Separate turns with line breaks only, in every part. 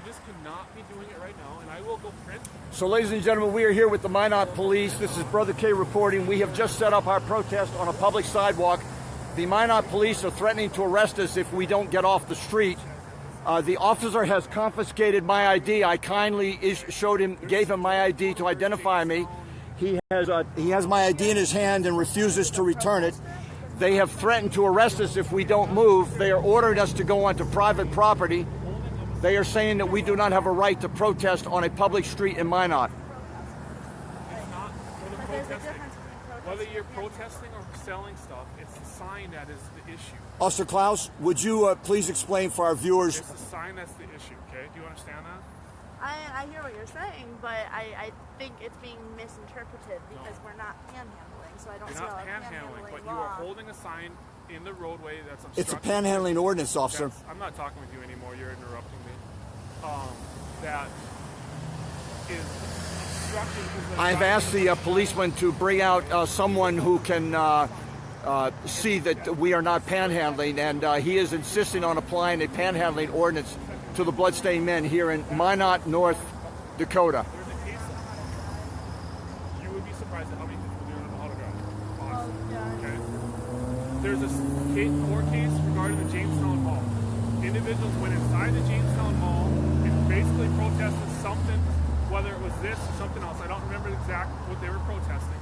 You just cannot be doing it right now, and I will go print.
So, ladies and gentlemen, we are here with the Minot police. This is Brother K reporting. We have just set up our protest on a public sidewalk. The Minot police are threatening to arrest us if we don't get off the street. The officer has confiscated my ID. I kindly gave him my ID to identify me. He has my ID in his hand and refuses to return it. They have threatened to arrest us if we don't move. They are ordering us to go onto private property. They are saying that we do not have a right to protest on a public street in Minot.
It's not for the protesting. Whether you're protesting or selling stuff, it's the sign that is the issue.
Officer Klaus, would you please explain for our viewers?
It's the sign that's the issue, okay? Do you understand that?
I hear what you're saying, but I think it's being misinterpreted because we're not panhandling, so I don't
You're
see
not
how
panhandling, but
law.
you are holding a sign in the roadway that's obstructing.
It's a panhandling ordinance, officer.
Yes, I'm not talking with you anymore. You're interrupting me. That is obstructing.
I've asked the policeman to bring out someone who can see that we are not panhandling, and he is insisting on applying a panhandling ordinance to the Bloodstained Men here in Minot, North Dakota.
There's a case. You would be surprised at how many people do it on the autograph. Okay. There's a court case regarding the Jamestown Mall. Individuals went inside the Jamestown Mall and basically protested something, whether it was this or something else. I don't remember exactly what they were protesting.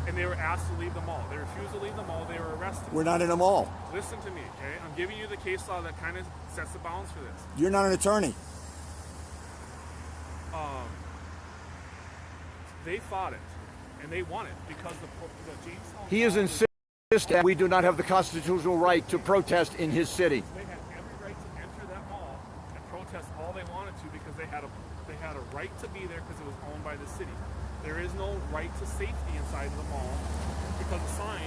And they were asked to leave the mall. They refused to leave the mall. They were arrested.
We're not in a mall.
Listen to me, okay? I'm giving you the case law that kind of sets the bounds for this.
You're not an attorney.
They fought it, and they won it because the Jamestown.
He is insisting that we do not have the constitutional right to protest in his city.
They had every right to enter that mall and protest all they wanted to because they had a right to be there because it was owned by the city. There is no right to safety inside the mall because the sign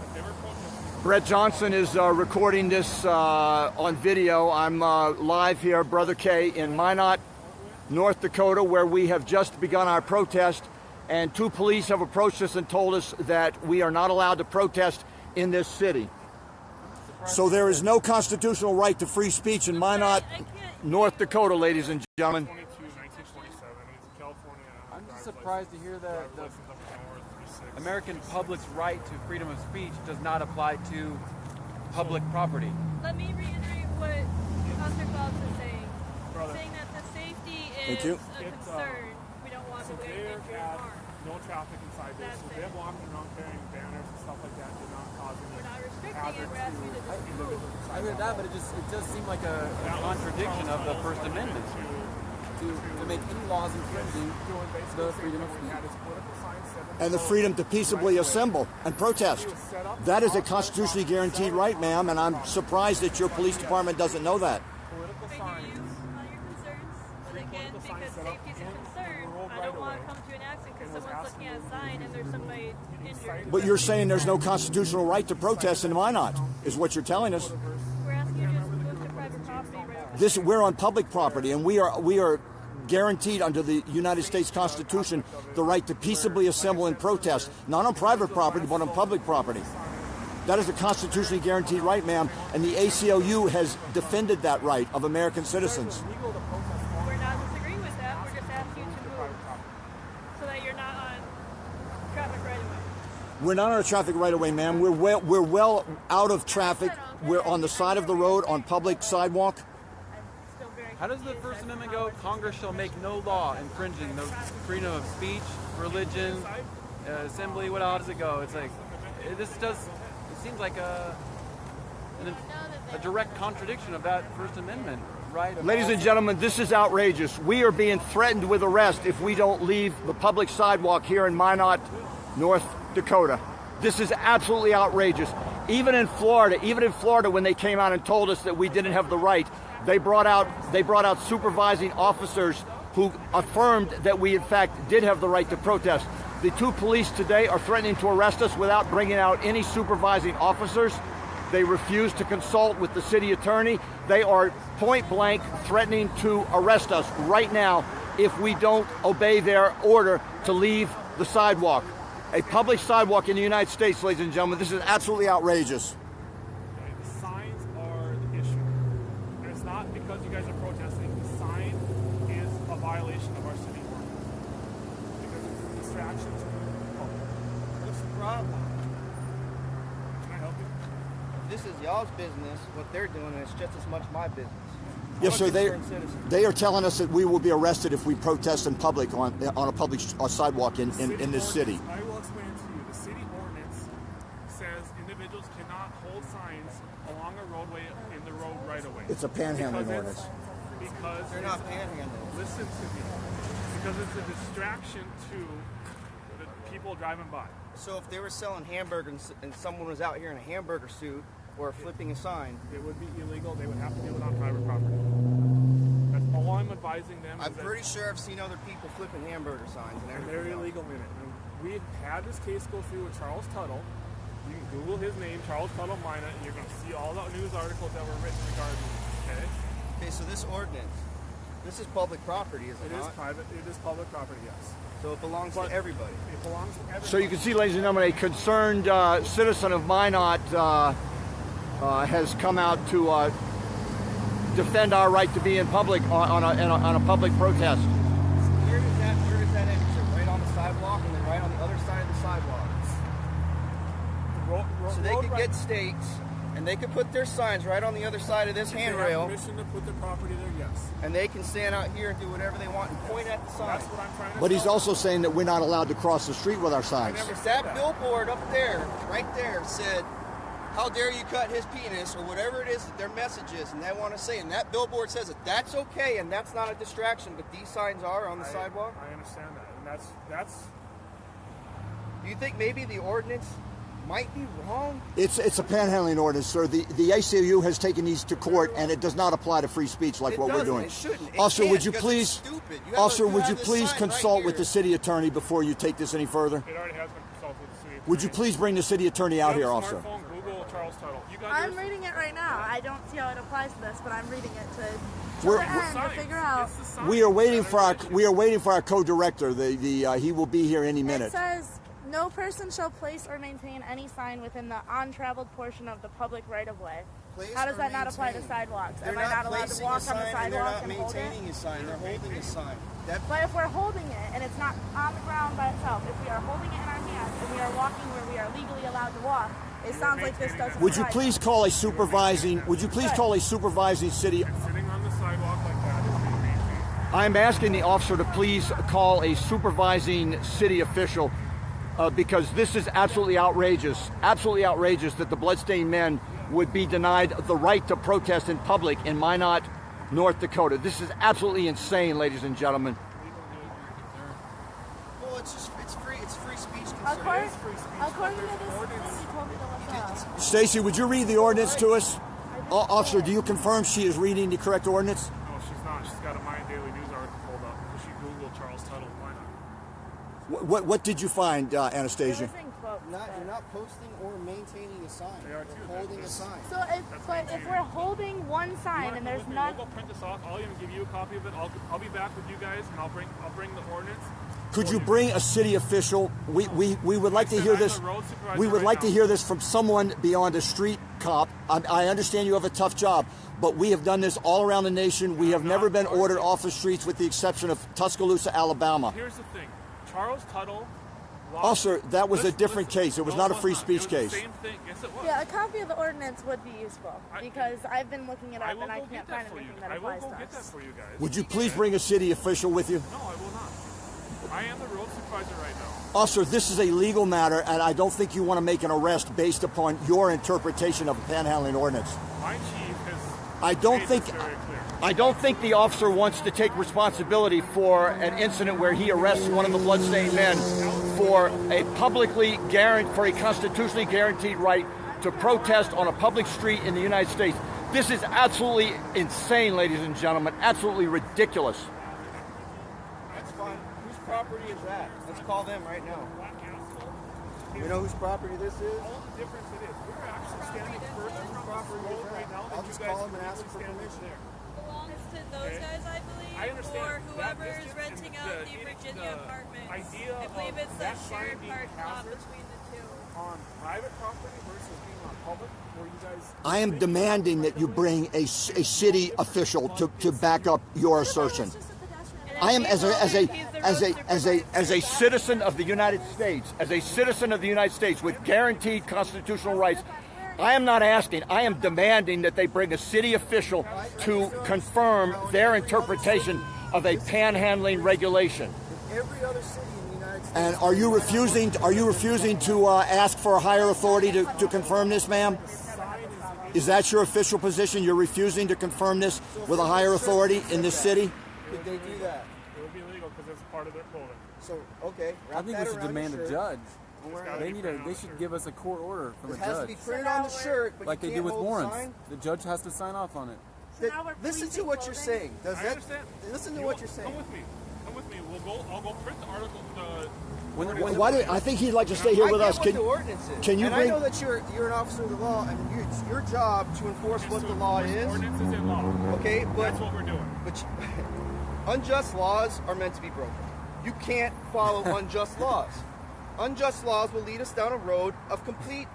that they were protesting.
Brett Johnson is recording this on video. I'm live here, Brother K, in Minot, North Dakota, where we have just begun our protest. And two police have approached us and told us that we are not allowed to protest in this city. So there is no constitutional right to free speech in Minot, North Dakota, ladies and gentlemen.
1927. It's California.
I'm just surprised to hear that the American public's right to freedom of speech does not apply to public property.
Let me reiterate what Officer Klaus is saying. Saying that the safety is a concern. We don't want to do injury or harm.
No traffic inside there, so they're walking around carrying banners and stuff like that. They're not causing
We're not restricting it. We're asking you to just move.
I heard that, but it does seem like a contradiction of the First Amendment to make any laws infringing the freedom of speech.
And the freedom to peaceably assemble and protest. That is a constitutionally guaranteed right, ma'am, and I'm surprised that your police department doesn't know that.
political
I
signs.
hear you on your concerns, but again, because safety is a concern, I don't want to come to an accident because someone's looking at a sign and there's somebody injured.
But you're saying there's no constitutional right to protest in Minot, is what you're telling us.
We're asking you to just move to private property right over
We're on public property, and we are guaranteed under the United States Constitution the right to peaceably assemble and protest, not on private property, but on public property. That is a constitutionally guaranteed right, ma'am, and the ACLU has defended that right of American citizens.
We're not disagreeing with that. We're just asking you to move so that you're not on traffic right away.
We're not on a traffic right away, ma'am. We're well out of traffic. We're on the side of the road on public sidewalk.
Still very
How does the First Amendment go? Congress shall make no law infringing the freedom of speech, religion, assembly. How does it go? It's like it seems like a direct contradiction of that First Amendment, right?
Ladies and gentlemen, this is outrageous. We are being threatened with arrest if we don't leave the public sidewalk here in Minot, North Dakota. This is absolutely outrageous. Even in Florida, when they came out and told us that we didn't have the right, they brought out supervising officers who affirmed that we in fact did have the right to protest. The two police today are threatening to arrest us without bringing out any supervising officers. They refuse to consult with the city attorney. They are point blank threatening to arrest us right now if we don't obey their order to leave the sidewalk. A public sidewalk in the United States, ladies and gentlemen, this is absolutely outrageous.
The signs are the issue. And it's not because you guys are protesting. The sign violation of our city ordinance because it's a distraction to the public.
What's the problem?
Can I help you?
This is y'all's business. What they're doing is just as much my business.
Yes, sir.
I'm a concerned citizen.
They are telling us that we will be arrested if we protest in public on a public sidewalk in this city.
I will explain it to you. The city ordinance says individuals cannot hold signs along a roadway in the road right away.
It's a panhandling ordinance.
Because
They're not panhandling.
listen to me. Because it's a distraction to the people driving by.
So if they were selling hamburgers and someone was out here in a hamburger suit or flipping a sign,
It would be illegal. They would have to do it on private property. That's all I'm advising them.
I'm pretty sure I've seen other people flipping hamburger signs and
And
everything.
they're
else.
illegal in it. And we had this case go through with Charles Tuttle. You can Google his name, Charles Tuttle Minot, and you're going to see all the news articles that were written regarding it. Okay?
Okay, so this ordinance, this is public property, is it
It is
not?
private. It is public property, yes.
So it belongs
But
to everybody.
It belongs to everybody.
So you can see, ladies and gentlemen, a concerned citizen of Minot has come out to defend our right to be in public on a public protest.
Where does that end? Is it right on the sidewalk and then right on the other side of the sidewalk? So they could get stakes and they could put their signs right on the other side of this
They have
handrail,
permission to put their property there, yes.
and they can stand out here and do whatever they want and point at the sign.
That's what I'm trying to
But he's
tell you.
also saying that we're not allowed to cross the street with our signs.
never said
That
that.
billboard up there, right there, said, "How dare you cut his penis," or whatever it is that their message is, and they want to say. And that billboard says that that's okay and that's not a distraction, but these signs are on the sidewalk.
I understand that. And that's
Do you think maybe the ordinance might be wrong?
It's a panhandling ordinance, sir. The ACLU has taken these to court, and it does not apply to free speech like
It
what we're
doesn't.
doing.
It shouldn't. It
Officer,
can't
would you
because
please,
it's stupid. You have
Officer,
a-
would you
have the
please
sign
consult
right
with the
here.
city attorney before you take this any further?
it already has been consulted with the city.
Would you please bring the city attorney out here, officer?
Smartphone, Google Charles Tuttle. You got
I'm
yours?
reading it right now. I don't see how it applies to this, but I'm reading it to
We're-
the end to
Signs.
figure out.
It's the signs
We are waiting
that
for
are
our
the issue.
co-director. He will be here any
It
minute.
says, no person shall place or maintain any sign within the untraveled portion of the public right-of-way.
Place
How does
or
that not apply to
maintain?
sidewalks?
They're
Am I not allowed to
placing
walk
a
on the
sign,
sidewalk
they're not
and hold it?
maintaining a sign. They're holding a sign. That
But if we're holding it and it's not on the ground by itself, if we are holding it in our hands and we are walking where we are legally allowed to walk, it sounds like this doesn't
Would you
apply.
please call a supervising? Would you please call a supervising city?
Sitting on the sidewalk like that is being maintained.
I'm asking the officer to please call a supervising city official because this is absolutely outrageous. Absolutely outrageous that the Bloodstained Men would be denied the right to protest in public in Minot, North Dakota. This is absolutely insane, ladies and gentlemen.
well, it's free speech concern.
According to this thing you told me to look up.
Stacy, would you read the ordinance to us? Officer, do you confirm she is reading the correct ordinance?
No, she's not. She's got a Mind Daily News article pulled up. She Googled Charles Tuttle. Why not?
What did you find, Anastasia?
It was in quotes,
You're not posting or maintaining a sign.
They are too.
You're holding a sign.
So if we're holding one sign and there's none,
We'll go print this off. I'll even give you a copy of it. I'll be back with you guys, and I'll bring the ordinance.
Could you bring a city official? We would like to hear this. We would like to hear this from someone beyond a street cop. I understand you have a tough job, but we have done this all around the nation. We have never been ordered off the streets with the exception of Tuscaloosa, Alabama.
Here's the thing. Charles Tuttle.
Officer, that was a different case. It was not a free speech case.
Same thing. Yes, it was.
yeah, a copy of the ordinance would be useful because I've been looking it
I
up
will
and I
go
can't
get that
find
for you.
anything that
I will
applies
go
to
get that
us.
for you guys.
Would you please bring a city official with you?
No, I will not. I am the road supervisor right now.
Officer, this is a legal matter, and I don't think you want to make an arrest based upon your interpretation of a panhandling ordinance.
My chief has
I don't
made
think
this very clear.
I don't think the officer wants to take responsibility for an incident where he arrests one of the Bloodstained Men for a for a constitutionally guaranteed right to protest on a public street in the United States. This is absolutely insane, ladies and gentlemen. Absolutely ridiculous.
That's fine. Whose property is that? Let's call them right now. You know whose property this is?
All the difference it is. We're actually standing further from the road right now than
I'll
you
just
guys
call them and
can
ask
really
for
stand
permission.
there.
Belongs to those guys, I believe,
I understand.
or whoever
That
is
distance
renting
and
out
the-
the Virginia
the
apartments.
idea
I believe
of
it's the
that sign
shared
being
parking lot
hazardous
between the two.
on private property versus being on public, where you guys.
I am demanding that you bring a city official to back up your assertion.
It's just a pedestrian.
I am as a citizen of the United States, with guaranteed constitutional rights. I am not asking, I am demanding that they bring a city official to confirm their interpretation of a panhandling regulation.
Every other city in the United States.
And are you refusing to ask for a higher authority to confirm this, ma'am? Is that your official position? You're refusing to confirm this with a higher authority in this city?
Could they do that?
It would be illegal because it's part of their clothing.
So, okay.
I think we should demand a judge. They should give us a court order from a
It has to
judge,
be printed on the shirt, but
like
you
they
can't
do with
hold the
warrants.
sign.
The judge has to sign off on it.
Listen to what you're saying.
I understand.
Listen to what you're saying.
Come with me. I'll go print the article.
I think he'd like to stay here with us.
I know what the ordinance is.
Can you
and
bring?
I know that you're an officer of the law, and it's your job to enforce what the law is.
Ordinances and law.
Okay, but
That's what we're doing.
But unjust laws are meant to be broken. You can't follow unjust laws. Unjust laws will lead us down a road of complete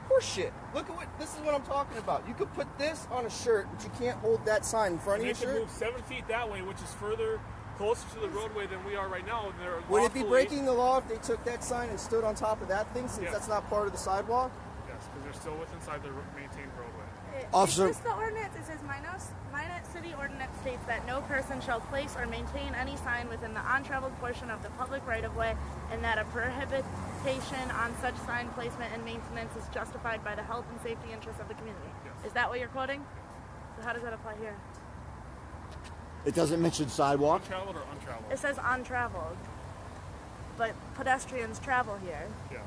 horseshit. Look at this is what I'm talking about. You could put this on a shirt, but you can't hold that sign in front of
They
your
could
shirt.
move 7 feet that way, which is further closer to the roadway than we are right now.
Would it be breaking the law if they took that sign and stood on top of that thing, since that's not part of the sidewalk?
Yes, because they're still inside the maintained roadway.
Officer.
Is this the ordinance? It says Minot City Ordinance states that no person shall place or maintain any sign within the untraveled portion of the public right-of-way, and that a prohibition on such sign placement and maintenance is justified by the health and safety interests of the community.
Yes.
Is that what you're quoting? So how does that apply here?
It doesn't mention sidewalk.
Untraveled or untraveled?
It says untraveled, but pedestrians travel here,
Yeah.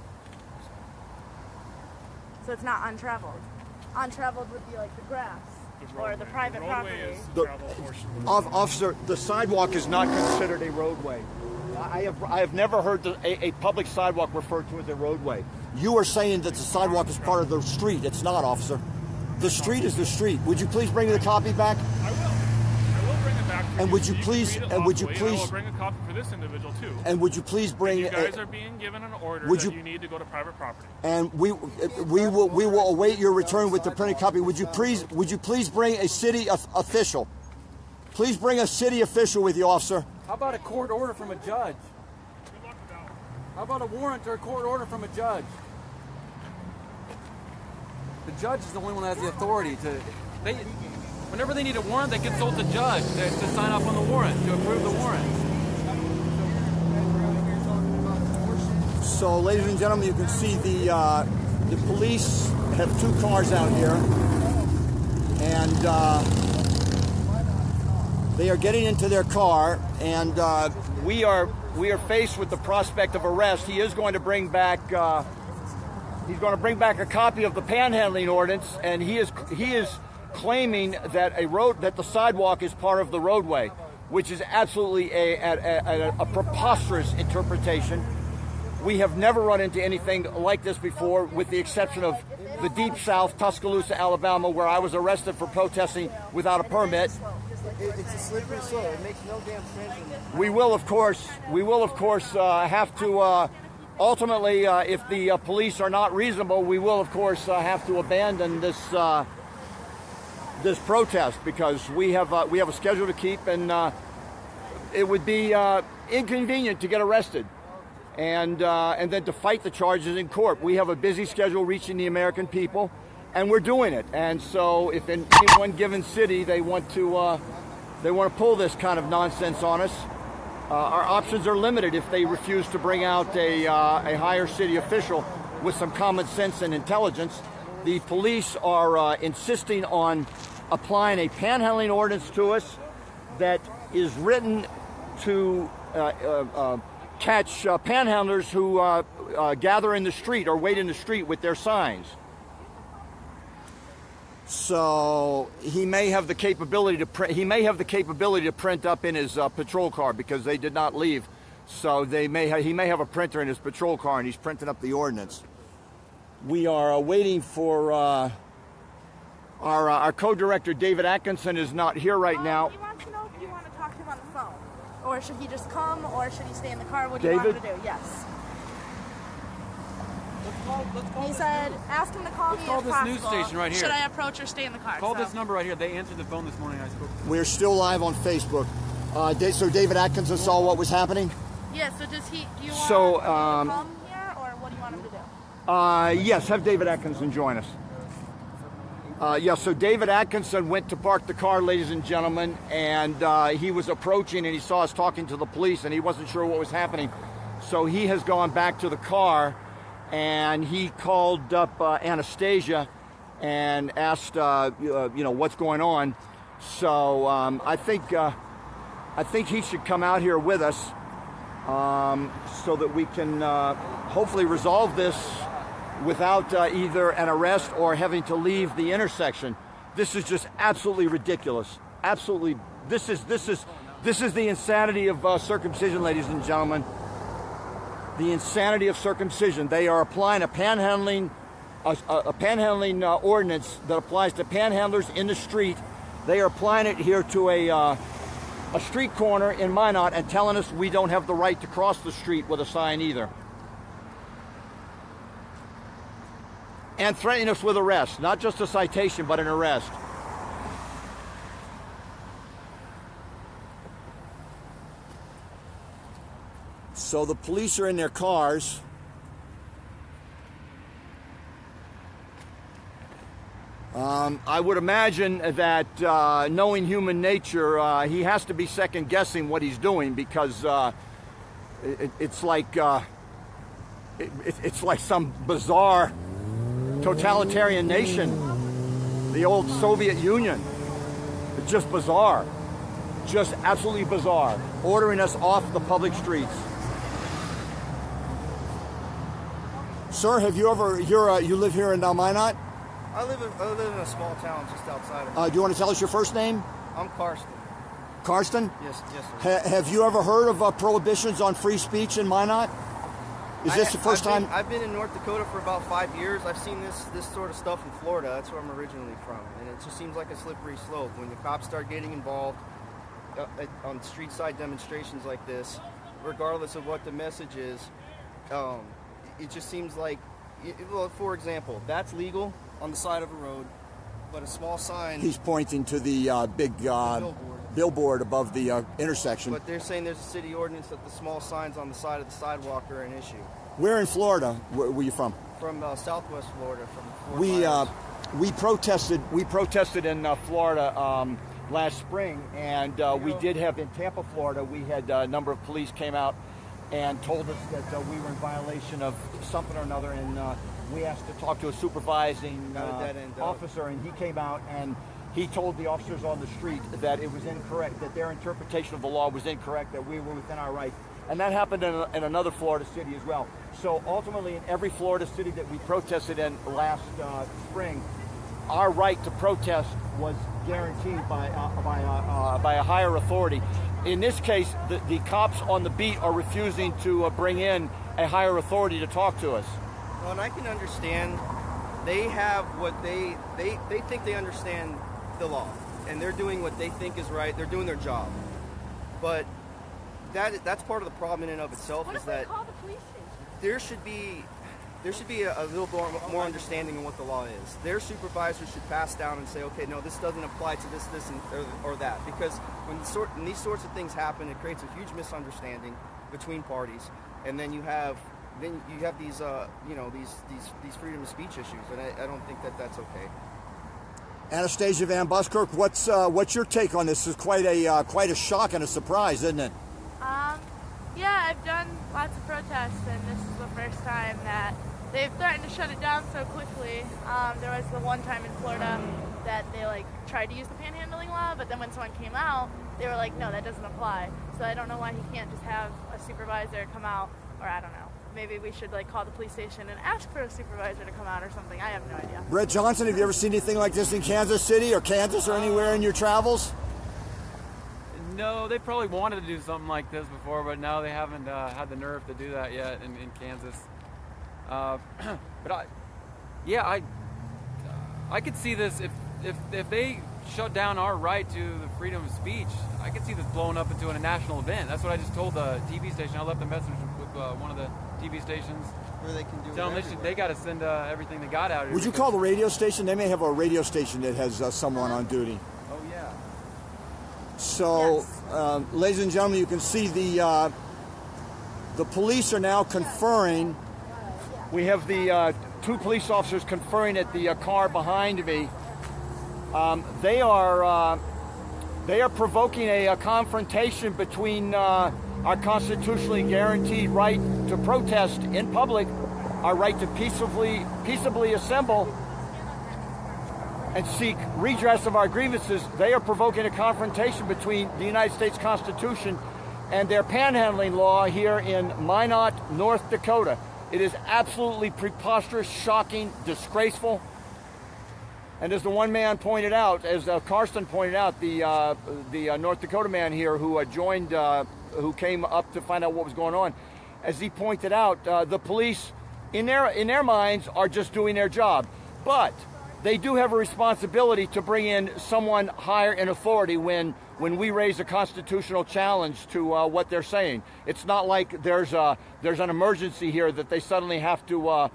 so it's not untraveled. Untraveled would be like the grass or the private property.
Is the travel portion.
Officer, the sidewalk is not considered a roadway. I have never heard a public sidewalk referred to as a roadway. You are saying that the sidewalk is part of the street. It's not, officer. The street is the street. Would you please bring me the copy back?
I will bring it back.
And would you
can
please?
read it
And would you
lawfully,
please?
I will bring a copy for this individual too.
And would you please bring?
You guys are being given an order
would
that
you-
you need to go to private property.
And we will await your return with the printed copy. Would you please bring a city official? Please bring a city official with you, officer.
How about a court order from a judge? How about a warrant or a court order from a judge? The judge is the only one that has the authority to. Whenever they need a warrant, they consult the judge to sign off on the warrant, to approve the warrant.
So, ladies and gentlemen, you can see the police have 2 cars out here, and they are getting into their car, and we are faced with the prospect of arrest. He is going to bring back. He's going to bring back a copy of the panhandling ordinance, and he is claiming that that the sidewalk is part of the roadway, which is absolutely a preposterous interpretation. We have never run into anything like this before, with the exception of the Deep South, Tuscaloosa, Alabama, where I was arrested for protesting without a permit.
It's a slippery slope. It makes no damn sense.
We will, of course, have to. Ultimately, if the police are not reasonable, we will, of course, have to abandon this protest, because we have a schedule to keep, and it would be inconvenient to get arrested and then to fight the charges in court. We have a busy schedule reaching the American people, and we're doing it. And so, if in any one given city they want to pull this kind of nonsense on us, our options are limited if they refuse to bring out a higher city official with some common sense and intelligence. The police are insisting on applying a panhandling ordinance to us that is written to catch panhandlers who gather in the street or wait in the street with their signs. So he may have the capability to print. He may have the capability to print up in his patrol car, because they did not leave. So he may have a printer in his patrol car, and he's printing up the ordinance. We are waiting for our co-director David Atkinson is not here right now.
He wants to know if you want to talk to him on the phone, or should he just come, or should he stay in the car? What do you want him to do? Yes. He said, ask him to call me if
call this
possible.
news station right here.
Should I approach or stay in the car?
Call this number right here. They answered the phone this morning. I spoke to them.
We're still live on Facebook. So David Atkinson saw what was happening?
Yeah, so does he, do you want
So,
him to come here, or what do you want him to do?
Yes, have David Atkinson join us. Yeah, so David Atkinson went to park the car, ladies and gentlemen, and he was approaching and he saw us talking to the police and he wasn't sure what was happening. So he has gone back to the car and he called up Anastasia and asked, what's going on. So I think he should come out here with us so that we can hopefully resolve this without either an arrest or having to leave the intersection. This is just absolutely ridiculous. Absolutely, this is the insanity of circumcision, ladies and gentlemen. The insanity of circumcision. They are applying a panhandling ordinance that applies to panhandlers in the street. They are applying it here to a street corner in Minot and telling us we don't have the right to cross the street with a sign either. And threatening us with arrest, not just a citation, but an arrest. So the police are in their cars. I would imagine that knowing human nature, he has to be second guessing what he's doing because it's like some bizarre totalitarian nation, the old Soviet Union. It's just bizarre, just absolutely bizarre, ordering us off the public streets. Sir, have you ever, you live here in Minot?
I live in a small town just outside of
Do you want to tell us your first name?
I'm Karsten.
Karsten?
Yes, sir.
Have you ever heard of prohibitions on free speech in Minot? Is this the first time?
I've been in North Dakota for about 5 years. I've seen this sort of stuff in Florida. That's where I'm originally from. And it just seems like a slippery slope. When the cops start getting involved on street side demonstrations like this, regardless of what the message is, it just seems like, well, for example, that's legal on the side of a road, but a small sign...
He's pointing to the big billboard above the intersection.
But they're saying there's a city ordinance that the small signs on the side of the sidewalk are an issue.
Where in Florida? Where were you from?
From Southwest Florida. From
We protested in Florida last spring, and we did have in Tampa, Florida. We had a number of police came out and told us that we were in violation of something or another, and we asked to talk to a supervising officer, and he came out and he told the officers on the street that it was incorrect, that their interpretation of the law was incorrect, that we were within our rights. And that happened in another Florida city as well. So ultimately, in every Florida city that we protested in last spring, our right to protest was guaranteed by a higher authority. In this case, the cops on the beat are refusing to bring in a higher authority to talk to us.
Well, and I can understand. They have what they think they understand the law, and they're doing what they think is right. They're doing their job. But that's part of the problem in and of itself.
What
is
if
that
we call the police station?
there should be a little more understanding of what the law is. Their supervisors should pass down and say, okay, no, this doesn't apply to this, or that. Because when these sorts of things happen, it creates a huge misunderstanding between parties, and then you have these these freedom of speech issues, and I don't think that's okay.
Anastasia Van Buskirk, what's your take on this? It's quite a shock and a surprise, isn't it?
Yeah, I've done lots of protests, and this is the first time that they've threatened to shut it down so quickly. There was the one time in Florida that they tried to use the panhandling law, but then when someone came out, they were like, no, that doesn't apply. So I don't know why he can't just have a supervisor come out, or I don't know. Maybe we should call the police station and ask for a supervisor to come out or something. I have no idea.
Brett Johnson, have you ever seen anything like this in Kansas City or Kansas or anywhere in your travels?
No, they probably wanted to do something like this before, but now they haven't had the nerve to do that yet in Kansas. But I could see this if they shut down our right to the freedom of speech. I could see this blowing up into a national event. That's what I just told the TV station. I left a message with one of the TV stations.
Where they can do
Tell them they got to send everything they got out of here.
Would you call the radio station? They may have a radio station that has someone on duty.
Oh, yeah.
So, ladies and gentlemen, you can see the police are now conferring. We have the two police officers conferring at the car behind me. They are provoking a confrontation between our constitutionally guaranteed right to protest in public, our right to peaceably assemble and seek redress of our grievances. They are provoking a confrontation between the United States Constitution and their panhandling law here in Minot, North Dakota. It is absolutely preposterous, shocking, disgraceful. And as the one man pointed out, as Karsten pointed out, the North Dakota man here who joined, who came up to find out what was going on, as he pointed out, the police, in their minds, are just doing their job. But they do have a responsibility to bring in someone higher in authority when we raise a constitutional challenge to what they're saying. It's not like there's an emergency here that they suddenly have to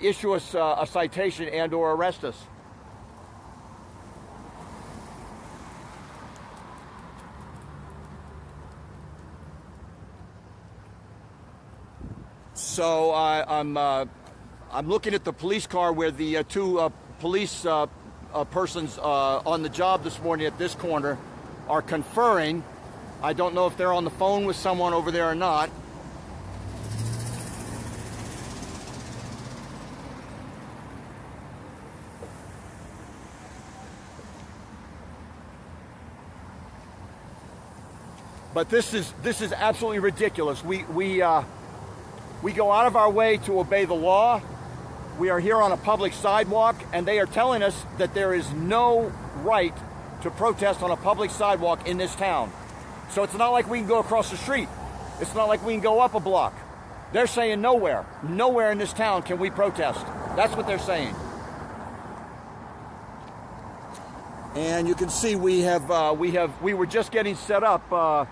issue us a citation and or arrest us. So I'm looking at the police car where the two police persons on the job this morning at this corner are conferring. I don't know if they're on the phone with someone over there or not. But this is absolutely ridiculous. We go out of our way to obey the law. We are here on a public sidewalk, and they are telling us that there is no right to protest on a public sidewalk in this town. So it's not like we can go across the street. It's not like we can go up a block. They're saying nowhere in this town can we protest. That's what they're saying. And you can see we were just getting set up.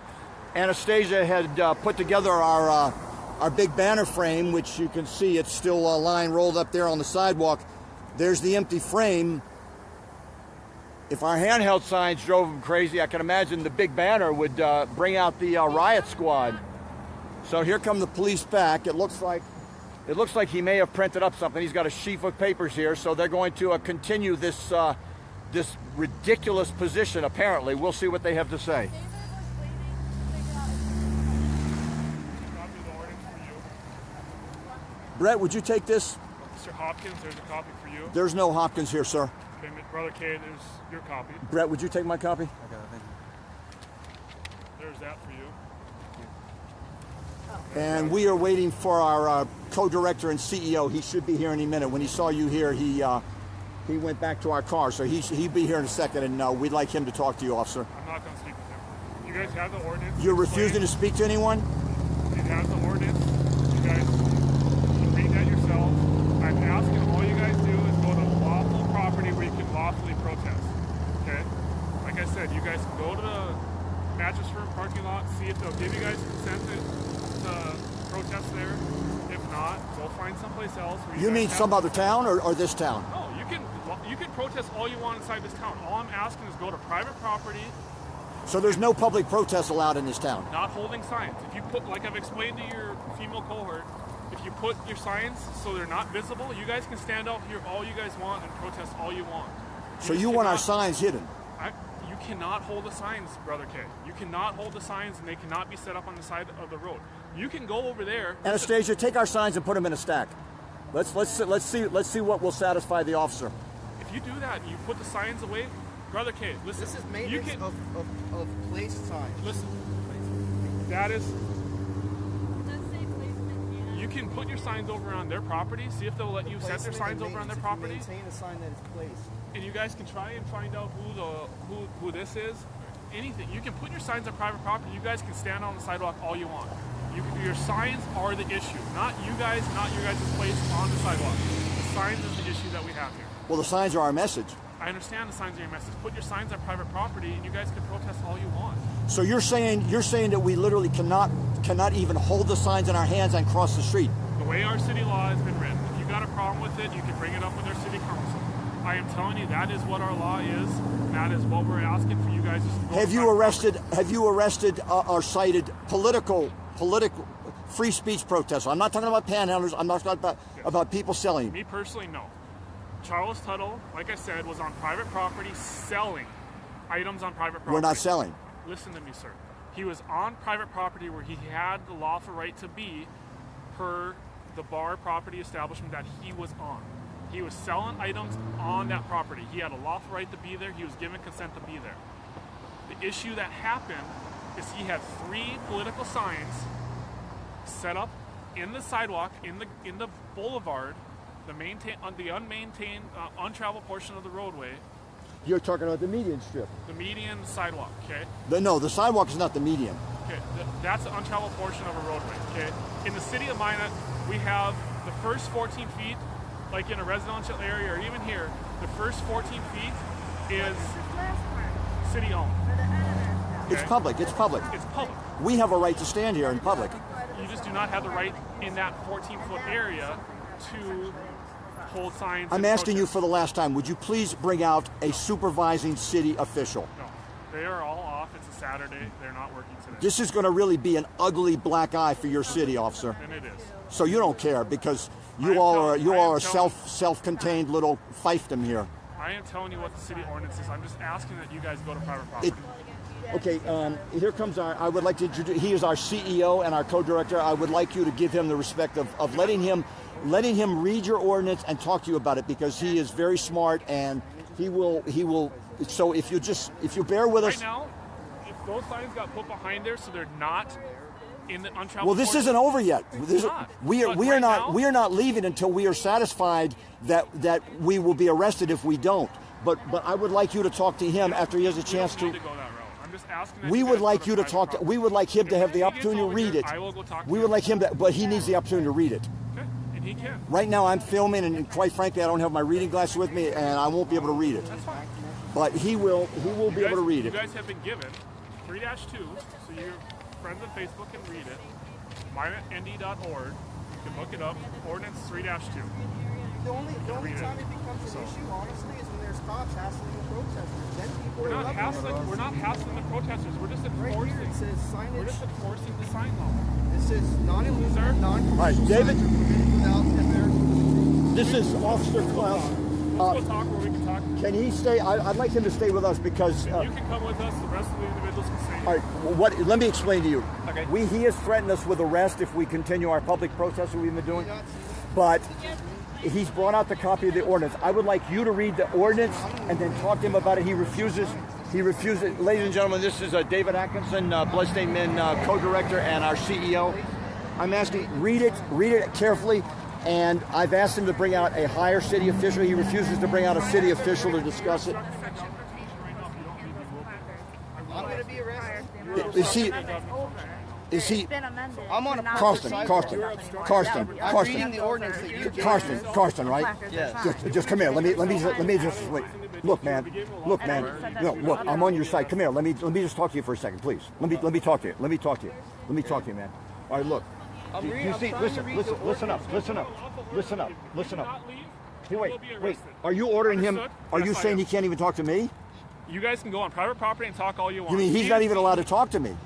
Anastasia had put together our big banner frame, which you can see it's still a line rolled up there on the sidewalk. There's the empty frame. If our handheld signs drove them crazy, I can imagine the big banner would bring out the riot squad. So here come the police back. It looks like he may have printed up something. He's got a sheaf of papers here, so they're going to continue this this ridiculous position. Apparently, we'll see what they have to say. Brett, would you take this?
Mr. Hopkins, there's a copy for you.
There's no Hopkins here, sir.
Okay, Brother K, there's your copy.
Brett, would you take my copy?
Okay, thank you.
There's that for you.
And we are waiting for our co-director and CEO. He should be here any minute. When he saw you here, he went back to our car, so he'll be here in a second, and we'd like him to talk to you, officer.
I'm not going to speak with him. You guys have the ordinance.
You're refusing to speak to anyone?
It has the ordinance. You guys can read that yourselves. I'm asking all you guys do is go to lawful property where you can lawfully protest. Okay? Like I said, you guys can go to the mattress firm parking lot, see if they'll give you guys consent to protest there. If not, go find someplace else. Where
You mean some other town or this town?
No, you can protest all you want inside this town. All I'm asking is go to private property.
So there's no public protest allowed in this town?
Not holding signs. If you put, like I've explained to your female cohort, if you put your signs so they're not visible, you guys can stand out here all you guys want and protest all you want.
So you want our signs hidden?
You cannot hold the signs, Brother K. You cannot hold the signs, and they cannot be set up on the side of the road. You can go over there.
Anastasia, take our signs and put them in a stack. Let's see what will satisfy the officer.
If you do that, you put the signs away, Brother K. Listen.
This is maintenance of place signs.
Listen. That is.
Does say placement, yeah.
You can put your signs over on their property. See if they'll let you set their signs over on their property.
Maintain a sign that is placed.
And you guys can try and find out who this is. Anything. You can put your signs on private property. You guys can stand on the sidewalk all you want. Your signs are the issue, not you guys, not your guys' place on the sidewalk. The signs is the issue that we have here.
Well, the signs are our message.
I understand the signs are your message. Put your signs on private property, and you guys can protest all you want.
So you're saying that we literally cannot even hold the signs in our hands and cross the street?
The way our city law has been written, if you got a problem with it, you can bring it up with our city council. I am telling you that is what our law is. That is what we're asking for you guys.
Have you arrested or cited political free speech protesters? I'm not talking about panhandlers. I'm not talking about people selling.
Me personally, no. Charles Tuttle, like I said, was on private property selling items on private property.
We're not selling.
Listen to me, sir. He was on private property where he had the lawful right to be per the bar property establishment that he was on. He was selling items on that property. He had a lawful right to be there. He was given consent to be there. The issue that happened is he had 3 political signs set up in the sidewalk, in the boulevard, the unmaintained, untraveled portion of the roadway.
You're talking about the median strip.
The median sidewalk, okay?
No, the sidewalk is not the median.
Okay, that's the untraveled portion of a roadway, okay? In the city of Minot, we have the first 14 feet, like in a residential area or even here, the first 14 feet is city owned. Okay?
It's public. It's public.
It's public.
We have a right to stand here in public.
You just do not have the right in that 14-foot area to hold signs.
I'm asking you for the last time, would you please bring out a supervising city official?
No, they are all off. It's a Saturday. They're not working today.
This is going to really be an ugly black eye for your city, officer.
And it is.
So you don't care because you all are self-contained little fiefdom here.
I am telling you what the city ordinance is. I'm just asking that you guys go to private property.
Okay, here comes I would like to introduce, he is our CEO and our co-director. I would like you to give him the respect of letting him read your ordinance and talk to you about it, because he is very smart and he will, so if you bear with us.
Right now, if those signs got put behind there so they're not in the untraveled
Well, this isn't over yet. We are not leaving until we are satisfied that we will be arrested if we don't. But I would like you to talk to him after he has a chance to.
I'm just asking.
We would like you to talk to. We would like him to have the opportunity to read it.
I will go talk to
We would like him to, but he needs the opportunity to read it.
Okay, and he can.
Right now, I'm filming, and quite frankly, I don't have my reading glasses with me, and I won't be able to read it.
That's fine.
But he will be able to read it.
You guys have been given 3-2, so your friends on Facebook can read it. MinotND.org. You can look it up. Ordinance 3-2.
The only time it becomes an issue, honestly, is when there's cops hassling the protesters. Then people
We're not hassling the protesters. We're just enforcing.
Right here it says signage.
We're just enforcing the sign law.
This is non-illusory, non-commercial.
All right, David.
Without
This is Officer Klaus.
Let's go talk where we can talk.
Can he stay? I'd like him to stay with us because.
You can come with us. The rest of the individuals can stay.
All right. Let me explain to you.
Okay.
He has threatened us with arrest if we continue our public protest that we've been doing, but he's brought out the copy of the ordinance. I would like you to read the ordinance and then talk to him about it. He refuses. Ladies and gentlemen, this is David Atkinson, Bloodstained Men co-director and our CEO. I'm asking, read it carefully, and I've asked him to bring out a higher city official. He refuses to bring out a city official to discuss it.
I'm going to be arrested.
Is he?
I'm on a
Carsten,
I'm reading the ordinance that you gave.
Carsten, right?
Yes.
Just come here. Let me just wait. Look, man. Look. I'm on your side. Come here. Let me just talk to you for a second, please. Let me talk to you. Let me talk to you, man. All right, look. You see? Listen up. Hey, wait. Are you ordering him? Are you saying he can't even talk to me?
You guys can go on private property and talk all you want.
You mean he's not even allowed to talk to me?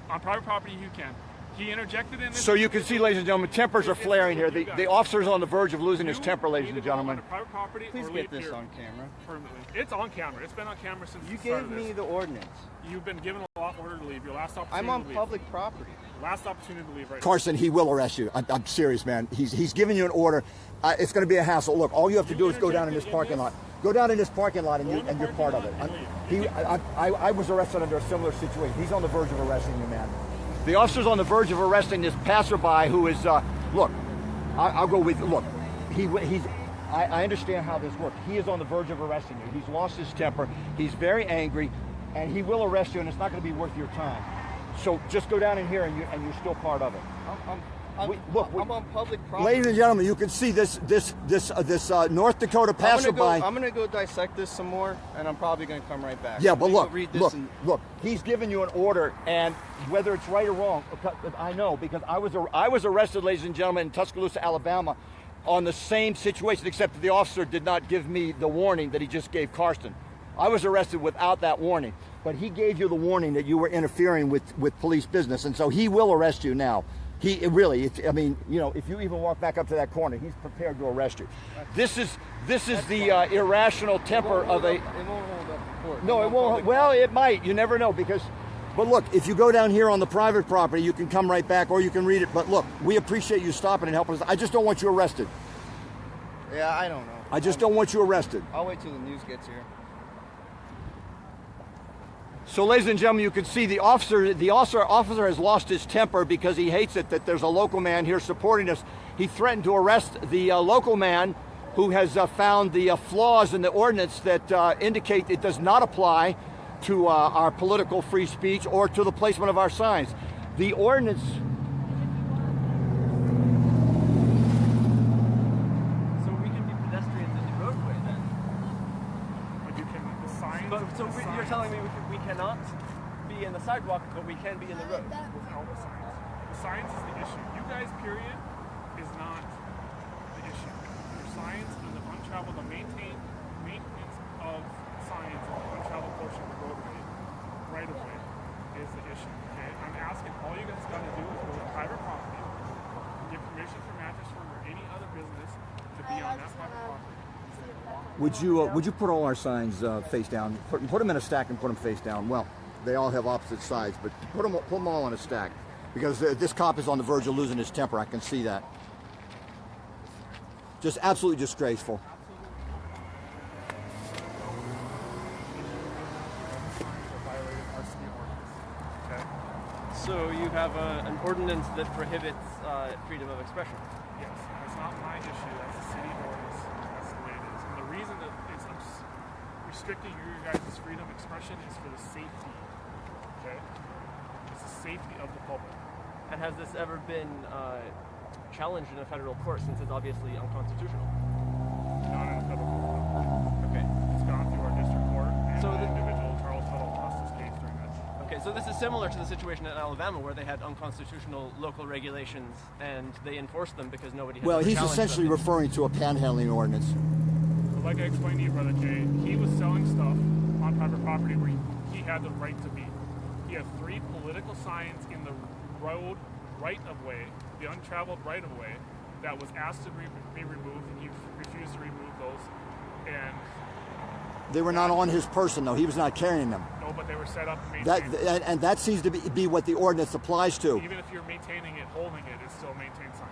On private property, you can. He interjected in this.
So you can see, ladies and gentlemen, tempers are flaring here. The officer's on the verge of losing his temper, ladies and gentlemen.
Private property.
Please get this on camera.
Permanently. It's on camera. It's been on camera since
You gave me the ordinance.
You've been given a lawful order to leave. Your last opportunity
I'm on
to leave.
public property.
Last opportunity to leave right
Carson, he will arrest you. I'm serious, man. He's giving you an order. It's going to be a hassle. Look, all you have to do is go down in this parking lot. Go down in this parking lot, and you're part of it. I was arrested under a similar situation. He's on the verge of arresting you, man. The officer's on the verge of arresting this passerby who is. Look, I'll go with. Look, I understand how this works. He is on the verge of arresting you. He's lost his temper. He's very angry, and he will arrest you, and it's not going to be worth your time. So just go down in here, and you're still part of it.
I'm on public property.
Ladies and gentlemen, you can see this North Dakota passerby.
I'm gonna go dissect this some more, and I'm probably gonna come right back.
Yeah, but look. He's giving you an order, and whether it's right or wrong, I know because I was arrested, ladies and gentlemen, in Tuscaloosa, Alabama, on the same situation, except that the officer did not give me the warning that he just gave Karsten. I was arrested without that warning, but he gave you the warning that you were interfering with police business, and so he will arrest you now. I mean, you know, if you even walk back up to that corner, he's prepared to arrest you. This is the irrational temper of a.
It won't hold up in court.
No, it won't. Well, it might. You never know because. But look, if you go down here on the private property, you can come right back or you can read it. But look, we appreciate you stopping and helping us. I just don't want you arrested.
Yeah, I don't know.
I just don't want you arrested.
I'll wait till the news gets here.
So, ladies and gentlemen, you can see the officer has lost his temper because he hates it that there's a local man here supporting us. He threatened to arrest the local man who has found the flaws in the ordinance that indicate it does not apply to our political free speech or to the placement of our signs. The ordinance.
So we can be pedestrians in the roadway then?
But you can, the signs.
You're telling me we cannot be in the sidewalk, but we can be in the road?
Without the signs. The signs is the issue. You guys, period, is not the issue. Your signs and the untraveled, the maintenance of signs on the untraveled portion of the roadway, right of way, is the issue. Okay? I'm asking, all you guys got to do is go to private property, get permission from Mattress Firm or any other business to be on that private property.
Would you put all our signs face down? Put them in a stack and put them face down. Well, they all have opposite sides, but put them all in a stack because this cop is on the verge of losing his temper. I can see that. Just absolutely disgraceful.
So you have an ordinance that prohibits freedom of expression?
Yes, that's not my issue. That's the city ordinance. That's the way it is. And the reason that it's restricting your guys' freedom of expression is for the safety. Okay? It's the safety of the public.
And has this ever been challenged in a federal court since it's obviously unconstitutional?
Not in a federal court.
Okay.
It's gone through our district court, and
So
the
the-
individual Charles Tuttle lost his case during that.
Okay, so this is similar to the situation in Alabama where they had unconstitutional local regulations and they enforced them because nobody had
Well,
ever
he's
challenged
essentially
them.
referring to a panhandling ordinance.
But like I explained to you, Brother Jay, he was selling stuff on private property where he had the right to be. He had 3 political signs in the road right-of-way, the untraveled right-of-way, that was asked to be removed, and he refused to remove those. And
They were not on his person, though. He was not carrying them.
no, but they were set up and maintained.
And that seems to be what the ordinance applies to.
Even if you're maintaining it, holding it, it's still a maintained sign.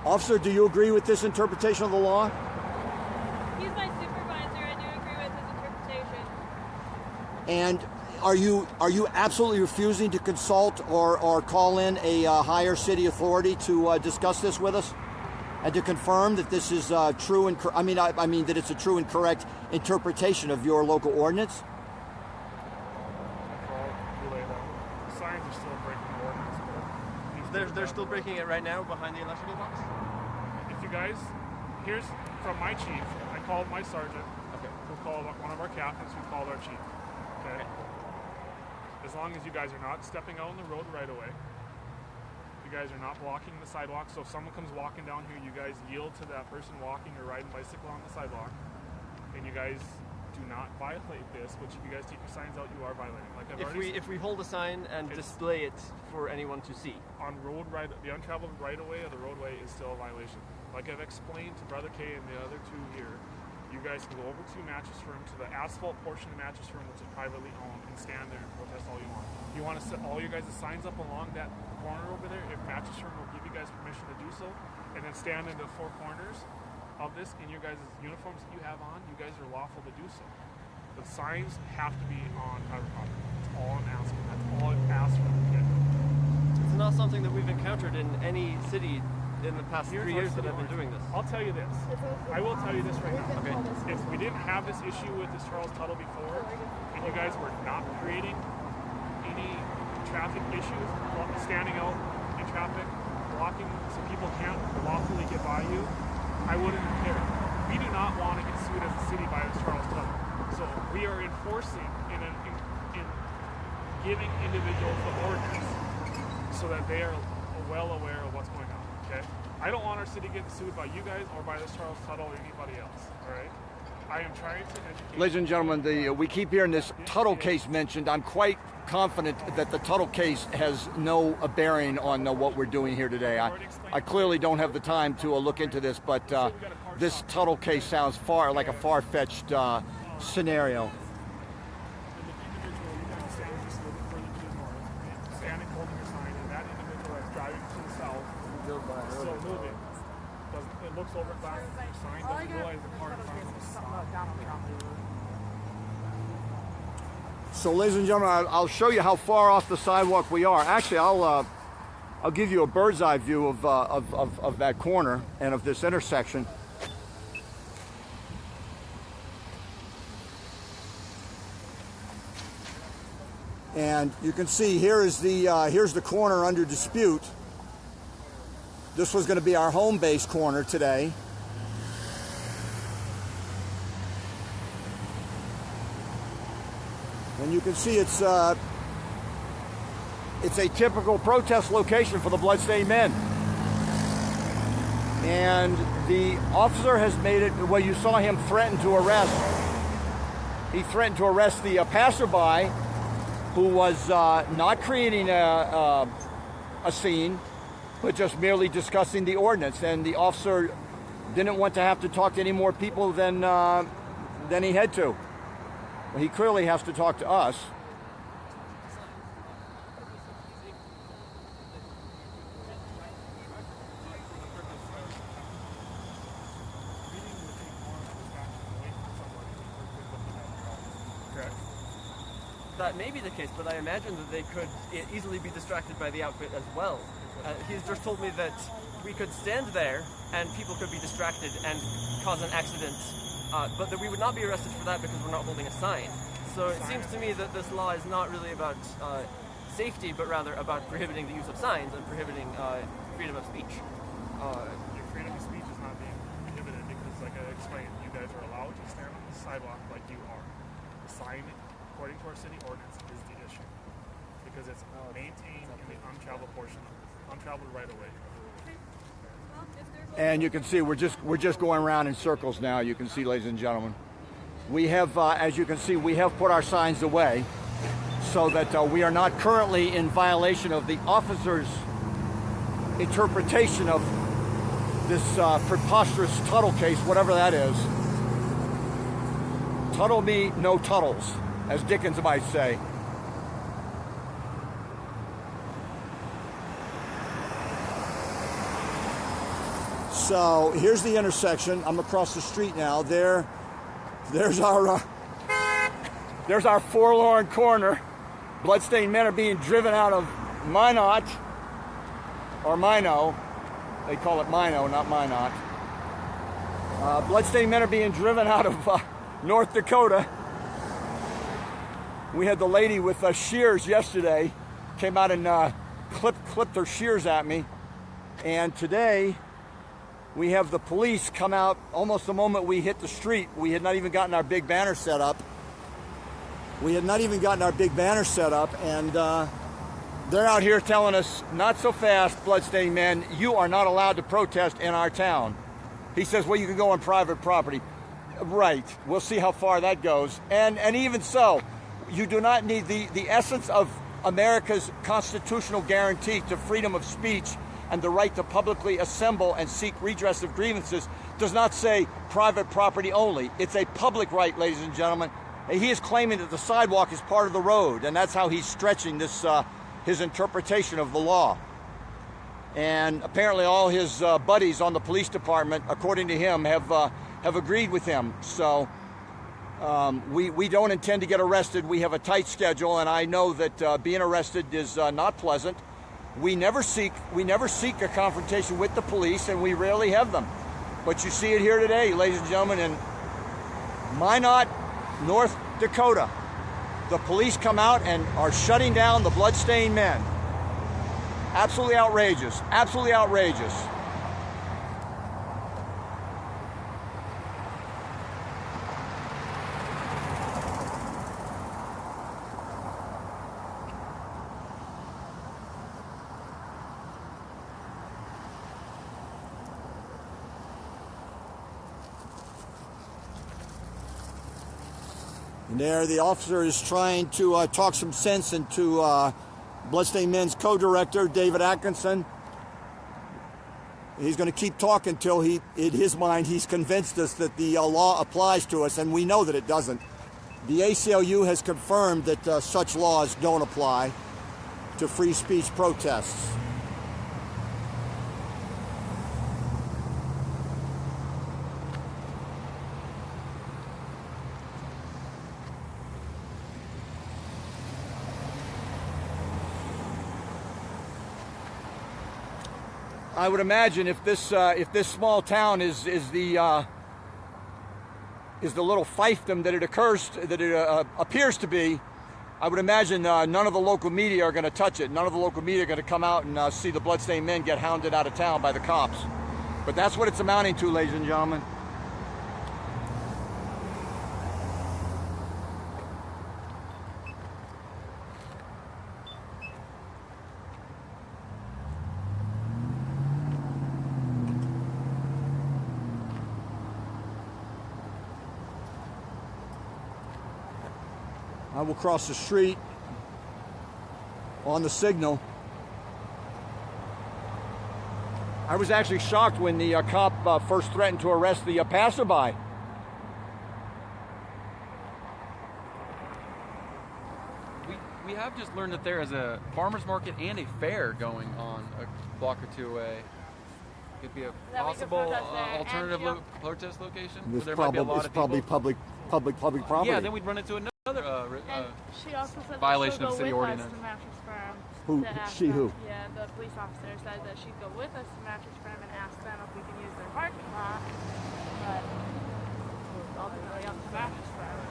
Officer, do you agree with this interpretation of the law?
He's my supervisor. I do agree with his interpretation.
And are you absolutely refusing to consult or call in a higher city authority to discuss this with us and to confirm that this is true and I mean that it's a true and correct interpretation of your local ordinance?
The signs are still breaking the ordinance.
They're still breaking it right now behind the electrical box?
If you guys, here's from my chief. I called my sergeant.
Okay.
Who called one of our captains? Who called our chief? Okay. As long as you guys are not stepping out on the road right away, you guys are not blocking the sidewalk. So if someone comes walking down here, you guys yield to that person walking or riding bicycle on the sidewalk, and you guys do not violate this. Which if you guys take your signs out, you are violating. Like I've already said.
If we hold a sign and display it for anyone to see.
On road right, the untraveled right of way of the roadway is still a violation. Like I've explained to Brother K and the other 2 here, you guys can go over to Mattress Firm, to the asphalt portion of Mattress Firm, which is privately owned, and stand there and protest all you want. You want to set all your guys' signs up along that corner over there, if Mattress Firm will give you guys permission to do so, and then stand in the 4 corners of this in your guys' uniforms that you have on, you guys are lawful to do so. But signs have to be on private property. That's all I'm asking. That's all I've asked from the get-go.
It's not something that we've encountered in any city in the past 3 years that I've been doing this.
I'll tell you this. I will tell you this right now.
Okay.
If we didn't have this issue with this Charles Tuttle before, and you guys were not creating any traffic issues, standing out in traffic, blocking so people can't lawfully get by you, I wouldn't care. We do not want to get sued as a city by this Charles Tuttle. So we are enforcing in giving individuals the ordinance so that they are well aware of what's going on. Okay? I don't want our city getting sued by you guys or by this Charles Tuttle or anybody else, all right? I am trying to educate.
Ladies and gentlemen, we keep hearing this Tuttle case mentioned. I'm quite confident that the Tuttle case has no bearing on what we're doing here today. I clearly don't have the time to look into this, but this Tuttle case sounds like a far-fetched scenario.
Standing holding your sign, and that individual is driving to the south, still moving. It looks over back at the sign, doesn't realize the car in front of him is stopped.
So, ladies and gentlemen, I'll show you how far off the sidewalk we are. Actually, I'll give you a bird's eye view of that corner and of this intersection. And you can see here's the corner under dispute. This was going to be our home base corner today. And you can see it's a typical protest location for the Bloodstained Men. And the officer has made it, well, you saw him threaten to arrest. He threatened to arrest the passerby who was not creating a scene, but just merely discussing the ordinance. And the officer didn't want to have to talk to any more people than he had to. Well, he clearly has to talk to us.
That may be the case, but I imagine that they could easily be distracted by the outfit as well. He's just told me that we could stand there and people could be distracted and cause an accident, but that we would not be arrested for that because we're not holding a sign. So it seems to me that this law is not really about safety, but rather about prohibiting the use of signs and prohibiting freedom of speech.
Your freedom of speech is not being prohibited because, like I explained, you guys are allowed to stand on the sidewalk like you are. The sign, according to our city ordinance, is the issue because it's maintained in the untraveled portion, untraveled right away.
And you can see we're just going around in circles now. You can see, ladies and gentlemen, we have, as you can see, we have put our signs away so that we are not currently in violation of the officer's interpretation of this preposterous Tuttle case, whatever that is. Tuttle me, no Tuttles, as Dickens might say. So here's the intersection. I'm across the street now. There's our forlorn corner. Bloodstained Men are being driven out of Minot, or Minot. They call it Minot, not Minot. Bloodstained Men are being driven out of North Dakota. We had the lady with shears yesterday, came out and clipped her shears at me. And today, we have the police come out almost the moment we hit the street. We had not even gotten our big banner set up. And they're out here telling us, not so fast, Bloodstained Men, you are not allowed to protest in our town. He says, well, you can go on private property. Right, we'll see how far that goes. And even so, you do not need the essence of America's constitutional guarantee to freedom of speech and the right to publicly assemble and seek redress of grievances does not say private property only. It's a public right, ladies and gentlemen. He is claiming that the sidewalk is part of the road, and that's how he's stretching this his interpretation of the law. And apparently all his buddies on the police department, according to him, have agreed with him. So we don't intend to get arrested. We have a tight schedule, and I know that being arrested is not pleasant. We never seek a confrontation with the police, and we rarely have them. But you see it here today, ladies and gentlemen, in Minot, North Dakota. The police come out and are shutting down the Bloodstained Men. Absolutely outrageous. Absolutely outrageous. And there, the officer is trying to talk some sense into Bloodstained Men's co-director, David Atkinson. He's going to keep talking until in his mind, he's convinced us that the law applies to us, and we know that it doesn't. The ACLU has confirmed that such laws don't apply to free speech protests. I would imagine if this small town is the little fiefdom that it appears to be, I would imagine none of the local media are going to touch it. None of the local media are going to come out and see the Bloodstained Men get hounded out of town by the cops. But that's what it's amounting to, ladies and gentlemen. I will cross the street on the signal. I was actually shocked when the cop first threatened to arrest the passerby.
We have just learned that there is a farmer's market and a fair going on a block or two away. Could be a possible alternative protest location.
It's probably public property.
Yeah, then we'd run into another
she also said
violation
that
of city
go with
ordinance.
us to Mattress Firm.
Who? She who?
Yeah, the police officer said that she'd go with us to Mattress Firm and ask them if we can use their parking lot. But ultimately up to Mattress Firm.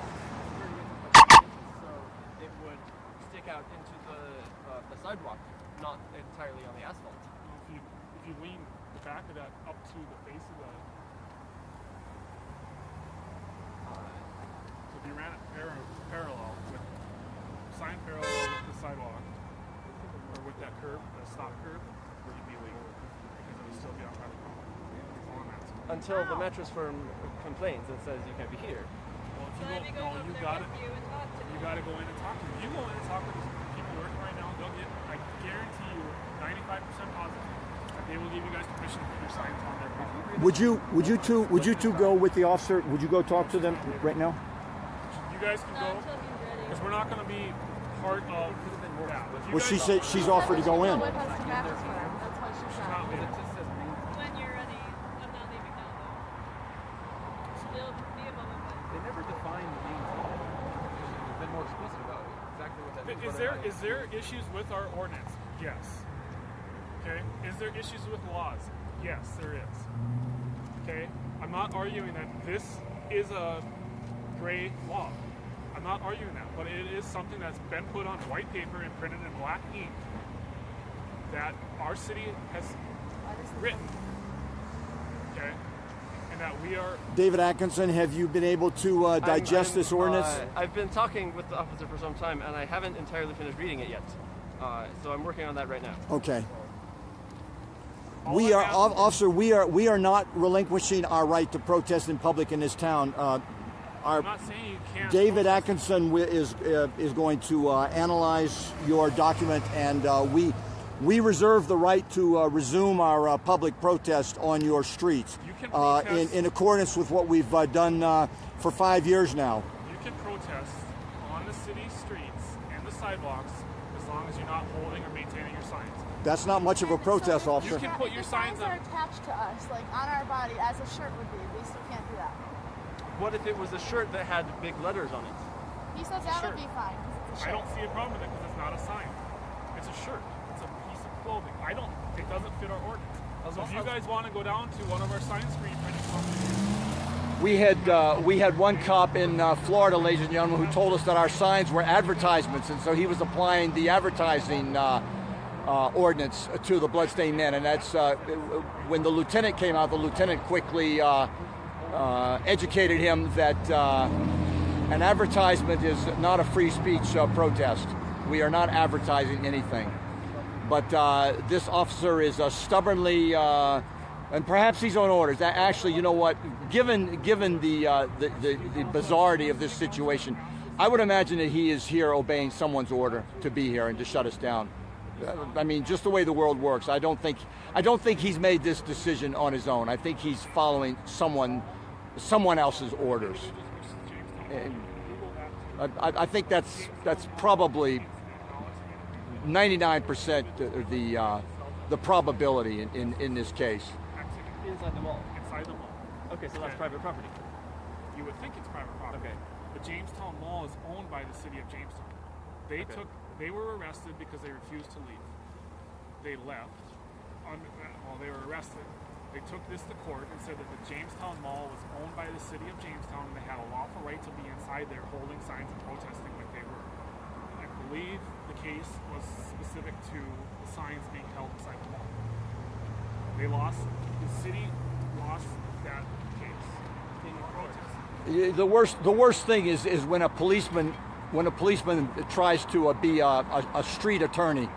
So it would stick out into the sidewalk, not entirely on the asphalt.
If you lean the back of that up to the face of the, so if you ran it parallel with sign parallel with the sidewalk, or with that curb, the stop curb, where you'd be legal because it would still be on private property.
Until the Mattress Firm complains and says you can't be here.
Well, if you go, no, you got to go in and talk to them. You go in and talk to the people working right now. They'll get, I guarantee you, 95% positive that they will give you guys permission to put your signs on their property.
Would you two go with the officer? Would you go talk to them right now?
You guys can go, because we're not going to be part of that.
Well, she said she's offered to go in.
With us to Mattress Firm. That's what she said.
When you're ready, I'm not leaving now though. Still be a moment, but
They never define the main thing. They've been more explicit about exactly what that means.
Is there issues with our ordinance? Yes. Okay. Is there issues with laws? Yes, there is. Okay. I'm not arguing that this is a gray law. I'm not arguing that, but it is something that's been put on white paper and printed in black ink that our city has written. Okay. And that we are...
David Atkinson, have you been able to digest this ordinance?
I've been talking with the officer for some time, and I haven't entirely finished reading it yet. So I'm working on that right now.
Okay. Officer, we are not relinquishing our right to protest in public in this town.
I'm not saying you can't.
David Atkinson is going to analyze your document, and we reserve the right to resume our public protest on your streets
You can protest,
in accordance with what we've done for 5 years now.
you can protest on the city streets and the sidewalks as long as you're not holding or maintaining your signs.
That's not much of a protest, officer.
You can put your signs
are
up.
attached to us, like on our body, as a shirt would be. We still can't do that.
What if it was a shirt that had big letters on it?
He says that would be fine because it's a
I
shirt.
don't see a problem with it because it's not a sign. It's a shirt. It's a piece of clothing. It doesn't fit our ordinance. So if you guys want to go down to one of our sign screen printing companies,
We had one cop in Florida, ladies and gentlemen, who told us that our signs were advertisements, and so he was applying the advertising ordinance to the Bloodstained Men, and that's when the lieutenant came out. The lieutenant quickly educated him that an advertisement is not a free speech protest. We are not advertising anything. But this officer is stubbornly, and perhaps he's on orders. Actually, you know what? Given the bizarrety of this situation, I would imagine that he is here obeying someone's order to be here and to shut us down. I mean, just the way the world works. I don't think he's made this decision on his own. I think he's following someone else's orders. And I think that's probably 99% the probability in this case.
Inside the mall.
Inside the mall.
Okay, so that's private property.
You would think it's private property.
Okay.
The Jamestown Mall is owned by the city of Jamestown. They were arrested because they refused to leave. They left. They were arrested. They took this to court and said that the Jamestown Mall was owned by the city of Jamestown and they had a lawful right to be inside there holding signs and protesting like they were. I believe the case was specific to the signs being held inside the mall. The city lost that case.
The worst thing is when a policeman tries to be a street attorney,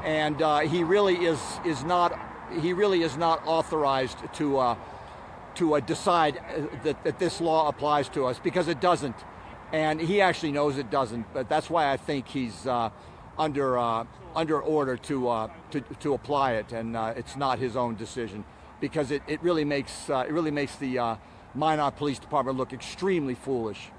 and he really is not authorized to decide that this law applies to us, because it doesn't, and he actually knows it doesn't. But that's why I think he's under order to apply it, and it's not his own decision, because it really makes the Minot Police Department look extremely foolish.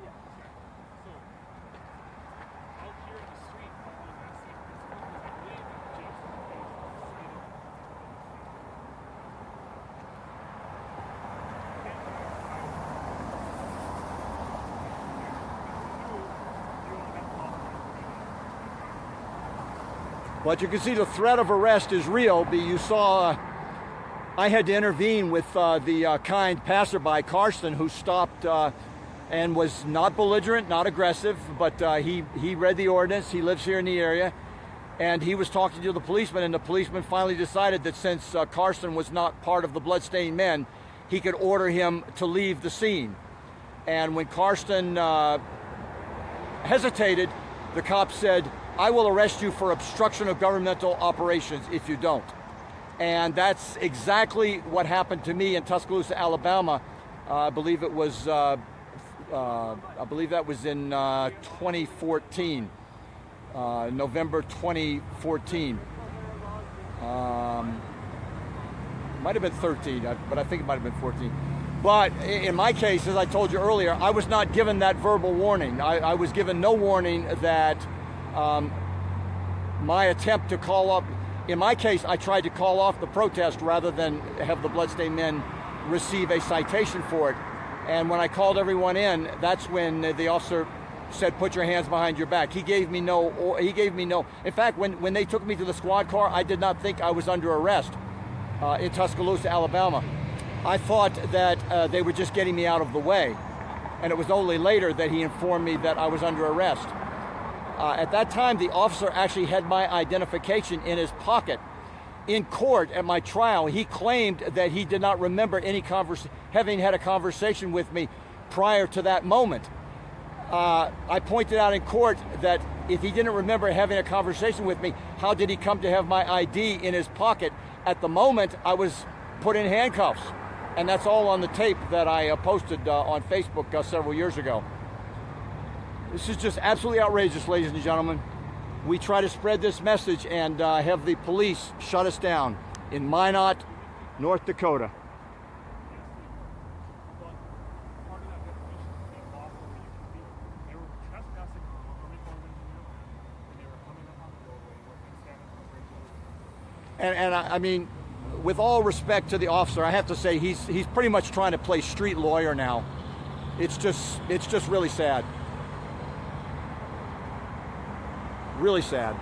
But you can see the threat of arrest is real. You saw I had to intervene with the kind passerby, Karsten, who stopped and was not belligerent, not aggressive, but he read the ordinance. He lives here in the area, and he was talking to the policeman, and the policeman finally decided that since Karsten was not part of the Bloodstained Men, he could order him to leave the scene. And when Karsten hesitated, the cop said, "I will arrest you for obstruction of governmental operations if you don't." And that's exactly what happened to me in Tuscaloosa, Alabama. I believe that was in 2014, November 2014. Might have been 13, but I think it might have been 14. But in my case, as I told you earlier, I was not given that verbal warning. I was given no warning that my attempt to call up, in my case, I tried to call off the protest rather than have the Bloodstained Men receive a citation for it. And when I called everyone in, that's when the officer said, "Put your hands behind your back." He gave me no, in fact, when they took me to the squad car, I did not think I was under arrest in Tuscaloosa, Alabama. I thought that they were just getting me out of the way. And it was only later that he informed me that I was under arrest. At that time, the officer actually had my identification in his pocket. In court at my trial, he claimed that he did not remember having had a conversation with me prior to that moment. I pointed out in court that if he didn't remember having a conversation with me, how did he come to have my ID in his pocket at the moment I was put in handcuffs? And that's all on the tape that I posted on Facebook several years ago. This is just absolutely outrageous, ladies and gentlemen. We try to spread this message and have the police shut us down in Minot, North Dakota. And I mean, with all respect to the officer, I have to say he's pretty much trying to play street lawyer now. It's just really sad. Really sad.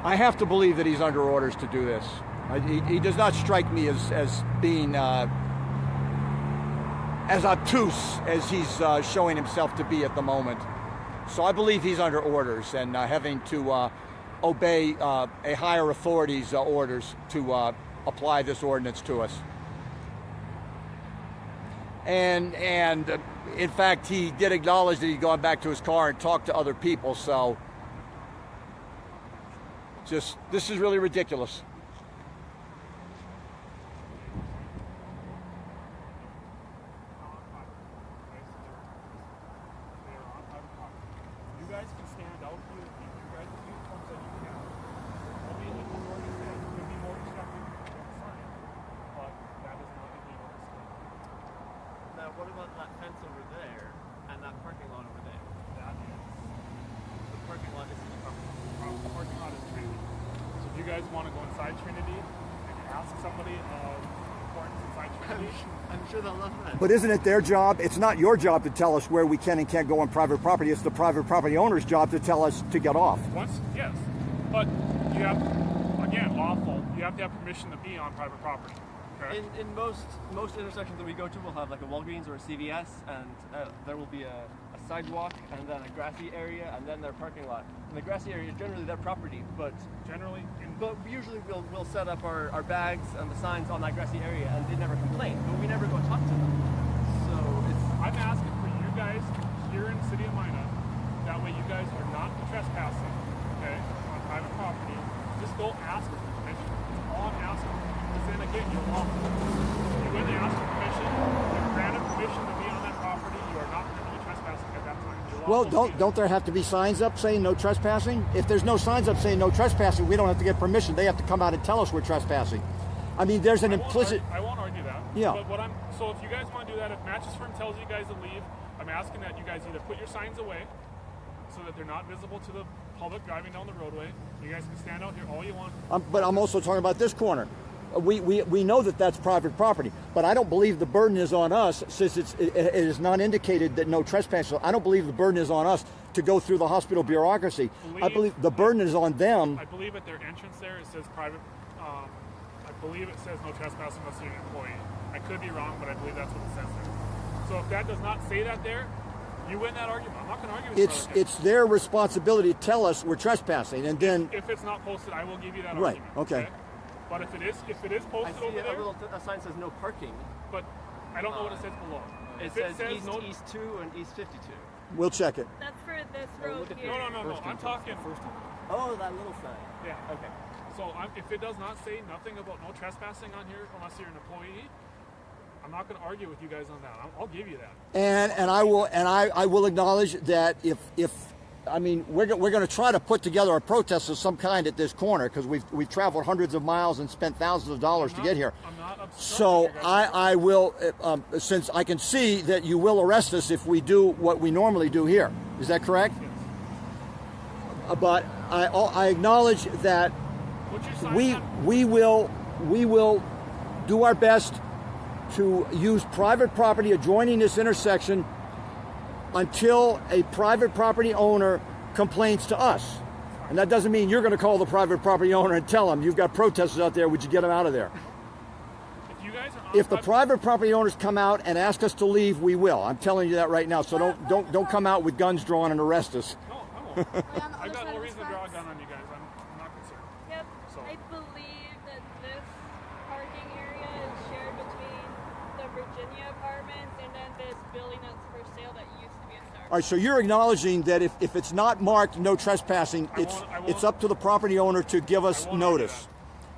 I have to believe that he's under orders to do this. He does not strike me as being as obtuse as he's showing himself to be at the moment. So I believe he's under orders and having to obey a higher authority's orders to apply this ordinance to us. And in fact, he did acknowledge that he'd gone back to his car and talked to other people. So this is really ridiculous.
what about that fence over there and that parking lot over there?
That is.
The parking lot is in the property.
The parking lot is Trinity. So if you guys want to go inside Trinity and ask somebody of importance inside Trinity,
I'm sure they'll love that.
But isn't it their job? It's not your job to tell us where we can and can't go on private property. It's the private property owner's job to tell us to get off.
yes. But you have, again, lawful, you have to have permission to be on private property. Okay?
In most intersections that we go to, we'll have like a Walgreens or a CVS, and there will be a sidewalk, and then a grassy area, and then their parking lot. And the grassy area is generally their property, but usually we'll set up our bags and the signs on that grassy area, and they never complain. But we never go talk to them. So
I'm asking for you guys here in the city of Minot. That way, you guys are not trespassing, okay, on private property. Just go ask for permission. That's all I'm asking. Because then again, you're lawful. You went and asked for permission. You're granted permission to be on that property. You are not criminally trespassing at that time. You're
Well,
lawful.
don't there have to be signs up saying no trespassing? If there's no signs up saying no trespassing, we don't have to get permission. They have to come out and tell us we're trespassing. I mean, there's an implicit.
I won't argue that.
Yeah.
But so if you guys want to do that, if Mattress Firm tells you guys to leave, I'm asking that you guys either put your signs away so that they're not visible to the public driving down the roadway. You guys can stand out here all you want.
But I'm also talking about this corner. We know that that's private property, but I don't believe the burden is on us since it is not indicated that no trespassing. I don't believe the burden is on us to go through the hospital bureaucracy. I believe the burden is on them.
I believe at their entrance there it says private. I believe it says no trespassing unless you're an employee. I could be wrong, but I believe that's what it says there. So if that does not say that there, you win that argument. I'm not going to argue with you.
It's their responsibility to tell us we're trespassing, and then
if it's not posted, I will give you that
right.
argument.
Okay.
But if it is posted over there,
a sign says no parking.
But I don't know what it says below.
It says East 2 and East 52.
We'll check it.
That's for this road here.
No. I'm talking.
Oh, that little sign.
Yeah.
Okay.
So if it does not say nothing about no trespassing on here unless you're an employee, I'm not going to argue with you guys on that. I'll give you that.
And I will acknowledge that if I mean we're going to try to put together a protest of some kind at this corner because we've traveled hundreds of miles and spent thousands of dollars to get here.
I'm not upset.
So I will since I can see that you will arrest us if we do what we normally do here. Is that correct?
Yes.
But I acknowledge that we will do our best to use private property adjoining this intersection until a private property owner complains to us. And that doesn't mean you're going to call the private property owner and tell them you've got protesters out there, would you get them out of there? If the private property owners come out and ask us to leave, we will. I'm telling you that right now. So don't come out with guns drawn and arrest us.
No, I won't. I've got no reason to draw a gun on you guys. I'm not concerned.
Yep. So. I believe that this parking area is shared between the Virginia apartments and then this building that's for sale that used to be a Starbucks.
All right, so you're acknowledging that if it's not marked no trespassing, it's up to the property owner to give us notice.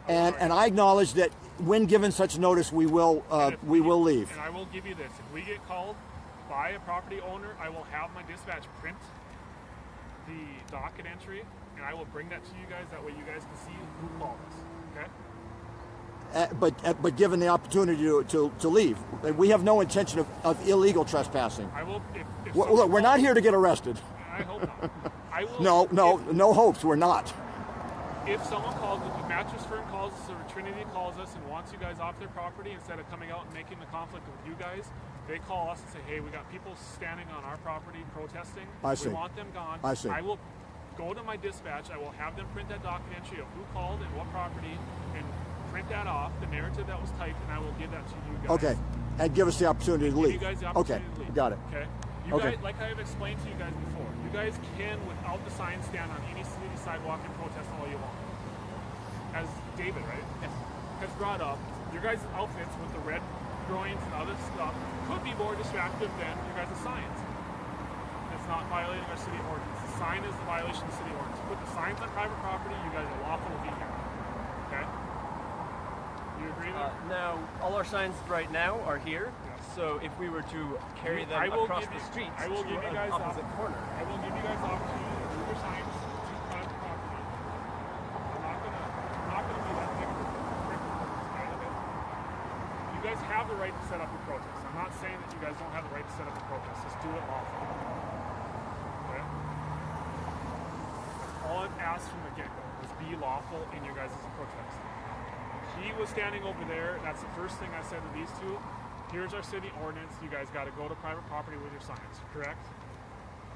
And I acknowledge that when given such notice, we will leave.
And I will give you this: if we get called by a property owner, I will have my dispatch print the docket entry, and I will bring that to you guys. That way, you guys can see who called us. Okay.
But given the opportunity to leave, we have no intention of illegal trespassing.
I will.
Look, we're not here to get arrested.
I hope not. I will.
No hopes. We're not.
If someone calls, if a mattress firm calls us or Trinity calls us and wants you guys off their property, instead of coming out and making the conflict with you guys, they call us and say, hey, we got people standing on our property protesting.
I see.
We want them gone.
I see.
I will go to my dispatch. I will have them print that docket entry of who called and what property and print that off, the narrative that was typed, and I will give that to you guys.
Okay. And give us the opportunity to leave.
Give you guys the opportunity to leave.
Got it.
Okay. Guys, like I have explained to you guys before, you guys can, without the sign, stand on any city sidewalk and protest all you want. As David, right?
Yes.
Has brought up, your guys' outfits with the red groins and other stuff could be more distractive than your guys' signs. It's not violating our city ordinance. The sign is the violation of city ordinance. Put the signs on private property, you guys are lawful to be here. Okay? You agree there?
Now, all our signs right now are here.
Yes.
So if we were to carry them across the street
I will give you guys
opposite corner.
I will give you guys the opportunity to move your signs to private property. I'm not gonna be that big of a okay? You guys have the right to set up your protest. I'm not saying that you guys don't have the right to set up a protest. Just do it lawfully. Okay? All I've asked from the get-go was be lawful in your guys' protest. He was standing over there. That's the first thing I said to these two. Here's our city ordinance. You guys got to go to private property with your signs, correct?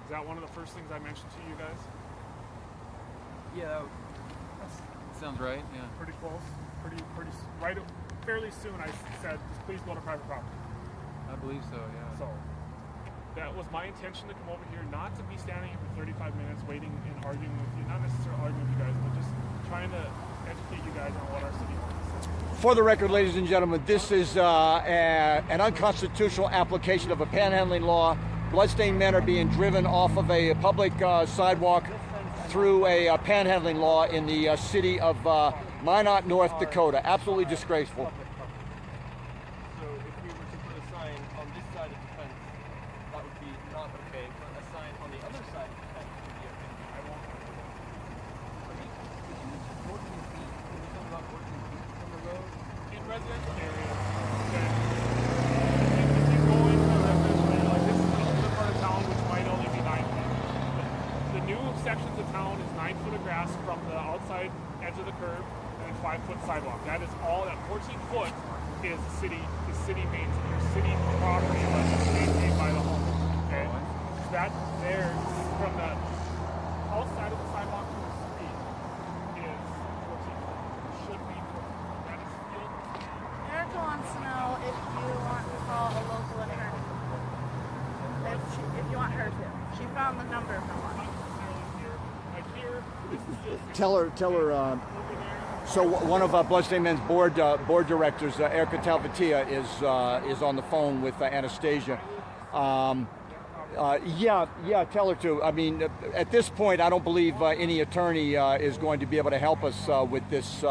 Is that one of the first things I mentioned to you guys?
Yeah, that sounds right. Yeah.
Pretty close. Pretty right. Fairly soon, I said, just please go to private property.
I believe so. Yeah.
So that was my intention to come over here, not to be standing here for 35 minutes waiting and arguing with you, not necessarily arguing with you guys, but just trying to educate you guys on what our city ordinance is.
For the record, ladies and gentlemen, this is an unconstitutional application of a panhandling law. Bloodstained men are being driven off of a public sidewalk through a panhandling law in the city of Minot, North Dakota. Absolutely disgraceful.
So if we were to put a sign on this side of the fence, that would be not okay, but a sign on the other side of the fence would be okay. I won't. Could you just 14 feet? Can you talk about 14 feet from the road?
In residential areas, okay, if you go into a residential area, like this is the part of town which might only be 9 feet. The new sections of town is 9 foot of grass from the outside edge of the curb and 5 foot sidewalk. That is all. That 14 foot is city city property unless it's maintained by the homeowner. Okay, that there from the outside of the sidewalk to the street is 14 foot. Should be 14. That is field.
Erica wants to know if you want to call a local attorney. If you want her to. She found the number for one.
Tell her. So one of Bloodstained Men's board directors, Erica Talvatia, is on the phone with Anastasia. Yeah, tell her to. I mean, at this point, I don't believe any attorney is going to be able to help us with this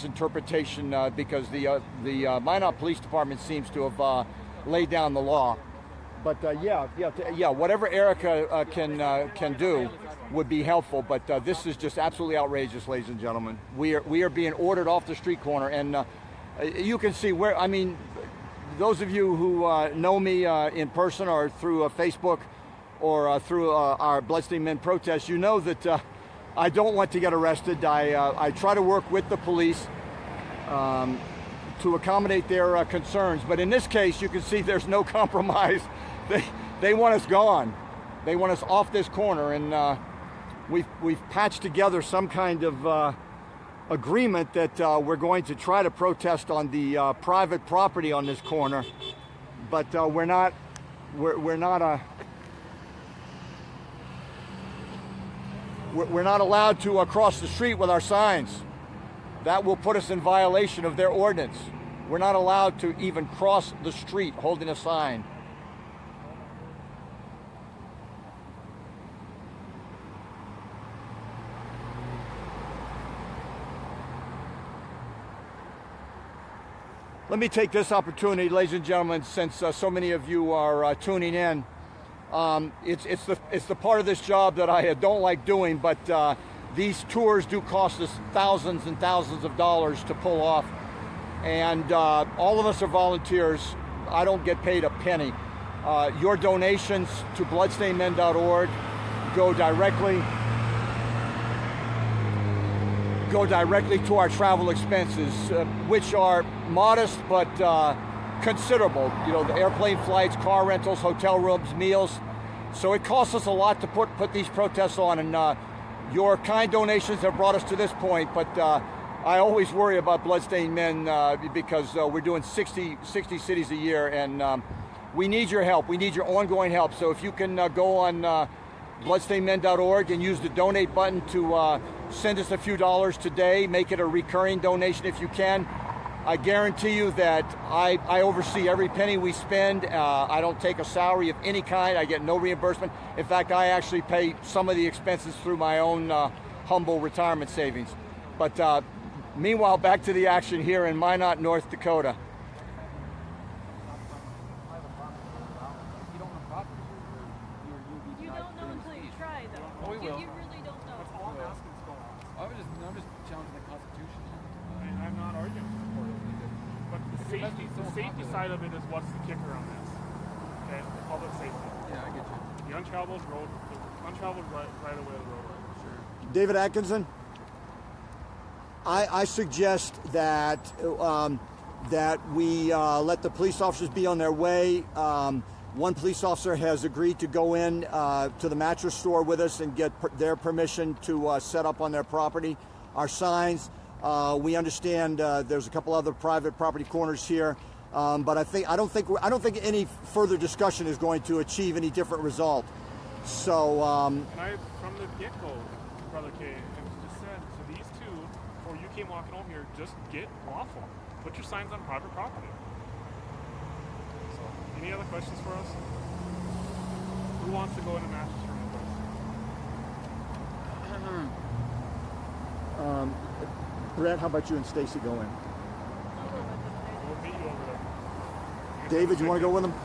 interpretation because the Minot Police Department seems to have laid down the law. But whatever Erica can do would be helpful. But this is just absolutely outrageous, ladies and gentlemen. We are being ordered off the street corner, and you can see where. I mean, those of you who know me in person or through Facebook or through our Bloodstained Men protest, you know that I don't want to get arrested. I try to work with the police to accommodate their concerns. But in this case, you can see there's no compromise. They want us gone. They want us off this corner, and we've patched together some kind of agreement that we're going to try to protest on the private property on this corner, but we're not allowed to cross the street with our signs. That will put us in violation of their ordinance. We're not allowed to even cross the street holding a sign. Let me take this opportunity, ladies and gentlemen, since so many of you are tuning in. It's the part of this job that I don't like doing, but these tours do cost us thousands and thousands of dollars to pull off. And all of us are volunteers. I don't get paid a penny. Your donations to bloodstainedmen.org go directly to our travel expenses, which are modest but considerable. You know, the airplane flights, car rentals, hotel rooms, meals. So it costs us a lot to put these protests on, and your kind donations have brought us to this point. But I always worry about Bloodstained Men because we're doing 60 cities a year, and we need your help. We need your ongoing help. So if you can go on bloodstainedmen.org and use the donate button to send us a few dollars today, make it a recurring donation if you can. I guarantee you that I oversee every penny we spend. I don't take a salary of any kind. I get no reimbursement. In fact, I actually pay some of the expenses through my own humble retirement savings. But meanwhile, back to the action here in Minot, North Dakota.
You don't know until you try, though.
Oh, we will.
You really don't know.
That's all I'm asking is go ask.
I'm just challenging the Constitution.
I'm not arguing for it. But the safety side of it is what's the kicker on this. and public safety.
Yeah, I get you.
The untraveled road, the untraveled right away of the roadway.
David Atkinson, I suggest that that we let the police officers be on their way. One police officer has agreed to go in to the mattress store with us and get their permission to set up on their property our signs. We understand there's a couple other private property corners here, but I don't think any further discussion is going to achieve any different result. So
And I, from the get-go, Brother K, and just said to these two, before you came walking home here, just get lawful. Put your signs on private property. So, any other questions for us? Who wants to go in the mattress room with us?
Brett, how about you and Stacy go in?
We'll meet you over there.
David, you want to go with them?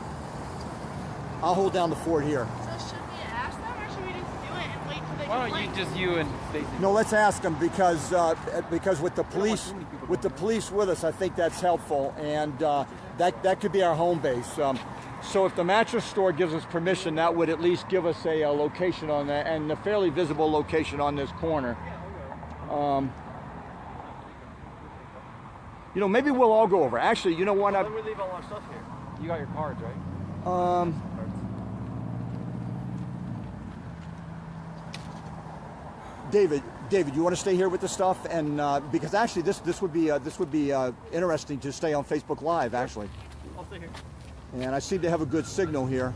I'll hold down the fort here.
So should we ask them, or should we just do it and wait till they
Why don't
complain?
you just you and Stacy?
No, let's ask them because with the police with us, I think that's helpful, and that could be our home base. So if the mattress store gives us permission, that would at least give us a location on that, and a fairly visible location on this corner. You know, maybe we'll all go over. Actually, you know what?
Then we leave all our stuff here.
You got your cards, right?
David, you want to stay here with the stuff, and because actually this would be interesting to stay on Facebook Live actually.
I'll stay here.
And I seem to have a good signal here.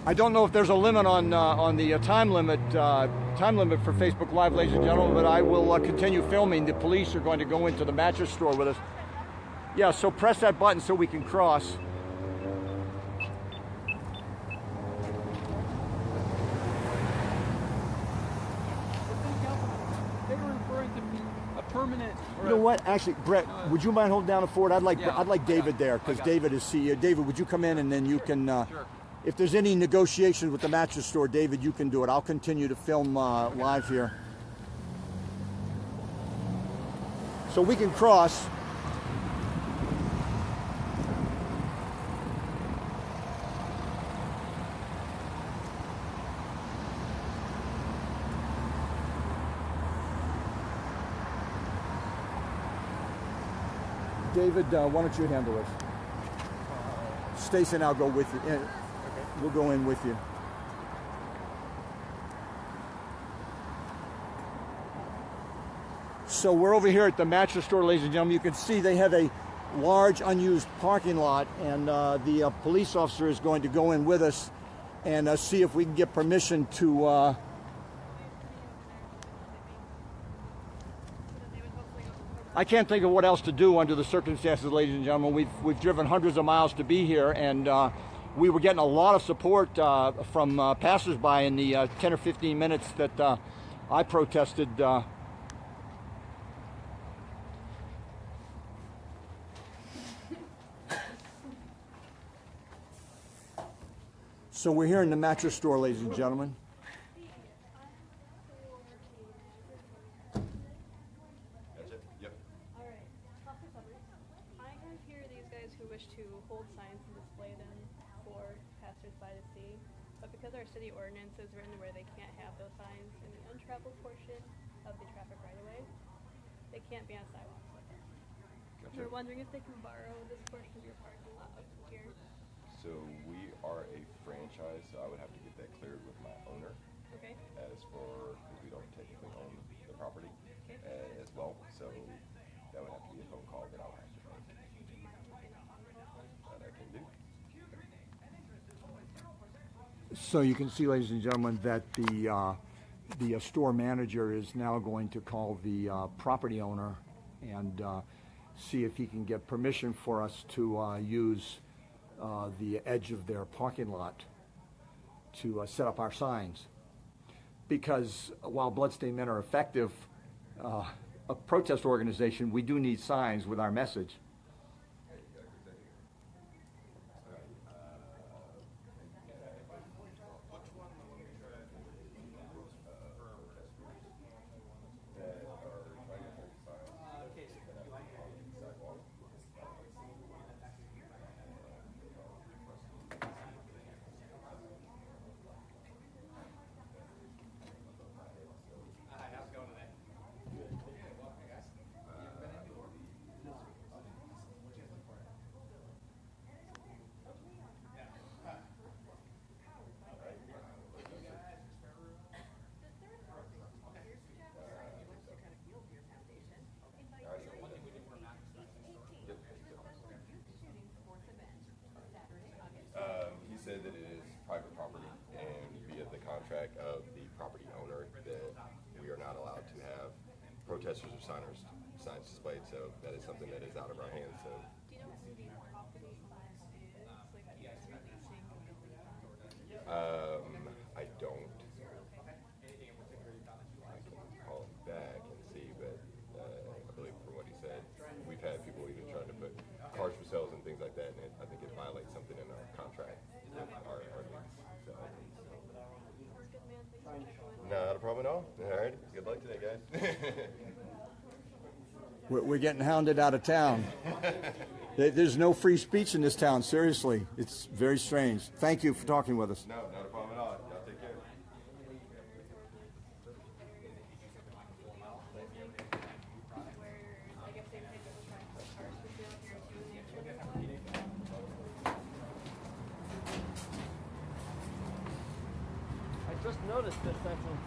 I don't know if there's a limit on the time limit for Facebook Live, ladies and gentlemen, but I will continue filming. The police are going to go into the mattress store with us. Yeah, so press that button so we can cross.
They were referring to a permanent.
You know what? Actually, Brett, would you mind holding down the fort? I'd like David there because
got
David is CEO. David, would you come in and then you can?
Sure.
If there's any negotiations with the mattress store, David, you can do it. I'll continue to film live here. So we can cross. David, why don't you handle this? Stacy and I'll go with you. Okay. We'll go in with you. So we're over here at the mattress store, ladies and gentlemen. You can see they have a large unused parking lot, and the police officer is going to go in with us and see if we can get permission to I can't think of what else to do under the circumstances, ladies and gentlemen. We've driven hundreds of miles to be here, and we were getting a lot of support from passersby in the 10 or 15 minutes that I protested. So we're here in the mattress store, ladies and gentlemen.
To hold signs and display them for passersby to see, but because our city ordinance is written where they can't have those signs in the untraveled portion of the traffic right-of-way, they can't be on sidewalks like that. Gotcha. We're wondering if they can borrow this portion of your parking lot up to here.
So we are a franchise, so I would have to get that cleared with my owner.
Okay.
As for, because we don't technically own the property as well, so that would have to be a phone call that I'll have to make.
So you can see, ladies and gentlemen, that the store manager is now going to call the property owner and see if he can get permission for us to use the edge of their parking lot to set up our signs. Because while Bloodstained Men are effective, a protest organization, we do need signs with our message.
contract of the property owner that we are not allowed to have protesters or signs displayed, so that is something that is out of our hands. So.
Do you know who the property owner is? Like, yes, releasing the
I don't. I can call him back and see, but I believe from what he said, we've had people even trying to put cars for sales and things like that, and I think it violates something in our contract with our lease. So.
Good man, thanks for checking in.
Not a problem at all. All right. Good luck today, guys.
We're getting hounded out of town. There's no free speech in this town, seriously. It's very strange. Thank you for talking with us.
No, not a problem at all. Y'all take care.
I just noticed this section,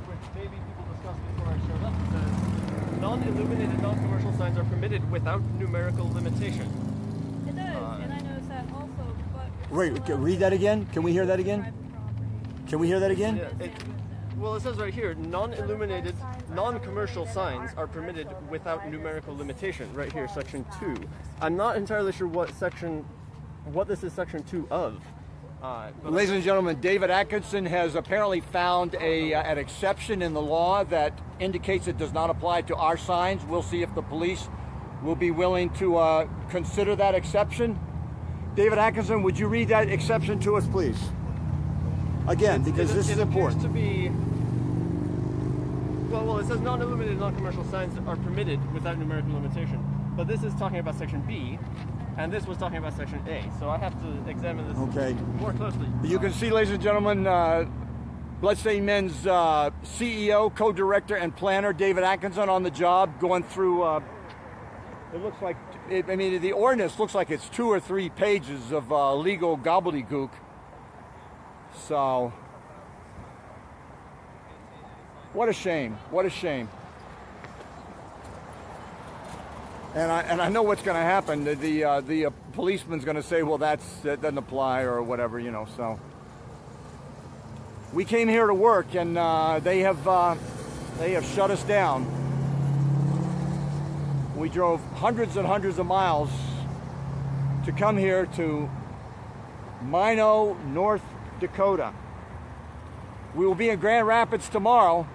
which maybe people discussed before I showed up. It says, non-illuminated, non-commercial signs are permitted without numerical limitation.
It does, and I noticed that also, but...
Wait, read that again? Can we hear that again? Can we hear that again?
Yeah, well, it says right here, non-illuminated, non-commercial signs are permitted without numerical limitation. Right here, section 2. I'm not entirely sure what this is section 2 of.
Ladies and gentlemen, David Atkinson has apparently found an exception in the law that indicates it does not apply to our signs. We'll see if the police will be willing to consider that exception. David Atkinson, would you read that exception to us, please? Again, because this is important.
To be, well, it says non-illuminated, non-commercial signs are permitted without numerical limitation. But this is talking about section B. And this was talking about section A, so I have to examine this more closely.
You can see, ladies and gentlemen, Bloodstained Men's CEO, co-director, and planner, David Atkinson, on the job, going through, it looks like, the ordinance looks like it's 2 or 3 pages of legal gobbledygook. So, what a shame, what a shame. And I know what's going to happen. The policeman's going to say, well, that doesn't apply or whatever, you know. So we came here to work, and they have shut us down. We drove hundreds and hundreds of miles to come here to Minot, North Dakota. We will be in Grand Rapids tomorrow,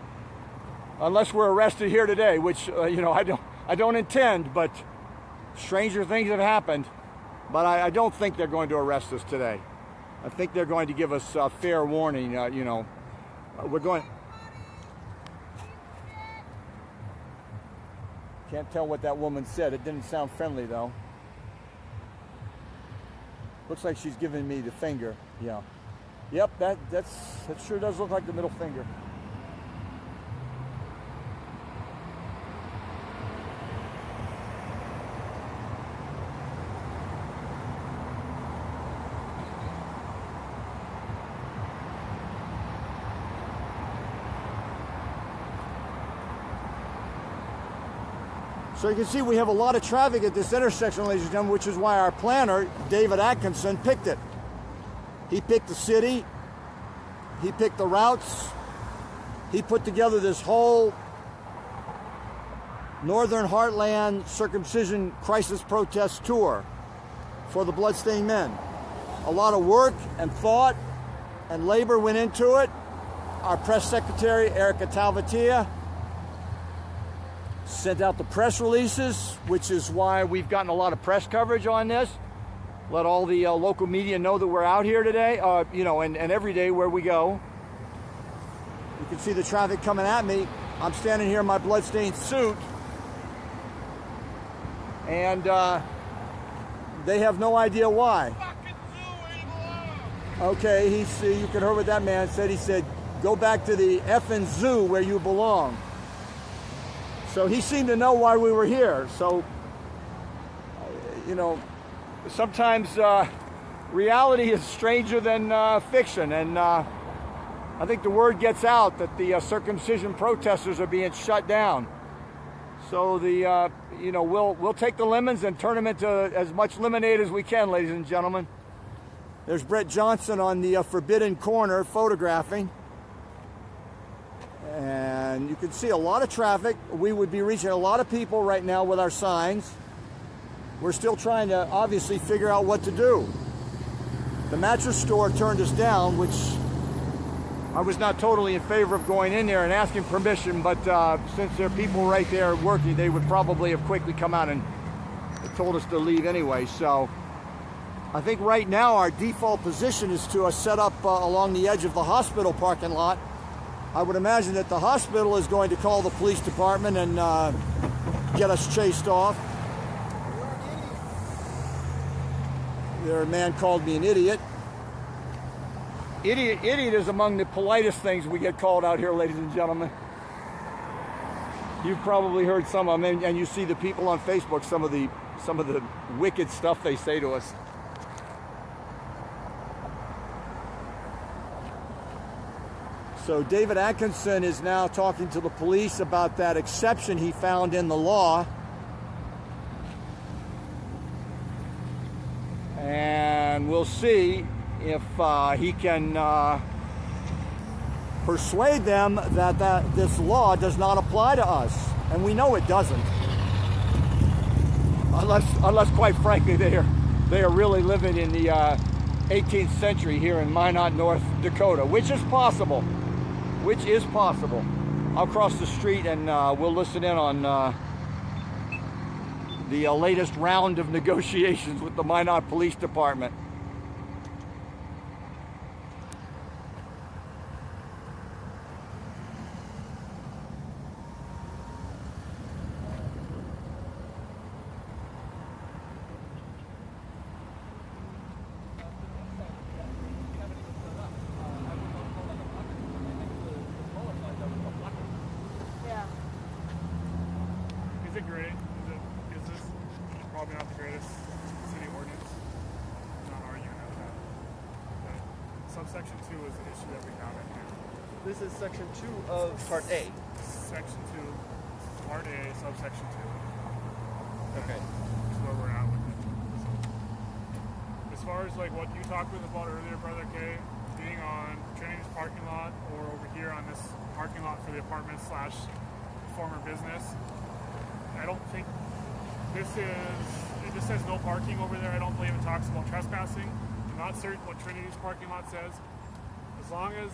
unless we're arrested here today, which I don't intend, but stranger things have happened. But I don't think they're going to arrest us today. I think they're going to give us fair warning. We're going. Can't tell what that woman said. It didn't sound friendly, though. Looks like she's giving me the finger. Yeah. Yep, that sure does look like the middle finger. So you can see we have a lot of traffic at this intersection, ladies and gentlemen, which is why our planner, David Atkinson, picked it. He picked the city, he picked the routes, he put together this whole Northern Heartland Circumcision Crisis Protest Tour for the Bloodstained Men. A lot of work and thought and labor went into it. Our press secretary, Erica Talvatia, sent out the press releases, which is why we've gotten a lot of press coverage on this. Let all the local media know that we're out here today, and every day where we go. You can see the traffic coming at me. I'm standing here in my bloodstained suit, and they have no idea why. Okay, you can hear what that man said. He said, "Go back to the effing zoo where you belong." So he seemed to know why we were here. So, sometimes reality is stranger than fiction. And I think the word gets out that the circumcision protesters are being shut down. So we'll take the lemons and turn them into as much lemonade as we can, ladies and gentlemen. There's Brett Johnson on the forbidden corner photographing. And you can see a lot of traffic. We would be reaching a lot of people right now with our signs. We're still trying to obviously figure out what to do. The mattress store turned us down, which I was not totally in favor of going in there and asking permission, but since there are people right there working, they would probably have quickly come out and told us to leave anyway. So I think right now our default position is to set up along the edge of the hospital parking lot. I would imagine that the hospital is going to call the police department and get us chased off. There, a man called me an idiot. Idiot is among the politest things we get called out here, ladies and gentlemen. You've probably heard some of them, and you see the people on Facebook, some of the wicked stuff they say to us. So David Atkinson is now talking to the police about that exception he found in the law. And we'll see if he can persuade them that this law does not apply to us. And we know it doesn't. Unless quite frankly, they are really living in the 18th century here in Minot, North Dakota, which is possible. I'll cross the street and we'll listen in on the latest round of negotiations with the Minot Police Department.
Is it great? Is this probably not the greatest city ordinance? I'm not arguing about that. But subsection 2 is an issue that we have in here.
This is section 2 of part A.
Section 2, part A, subsection 2.
Okay.
This is where we're at with it. So, as far as like what you talked with about earlier, Brother K, being on Trinity's parking lot or over here on this parking lot for the apartment / former business, I don't think it just says no parking over there. I don't believe it talks about trespassing. I'm not certain what Trinity's parking lot says. As long as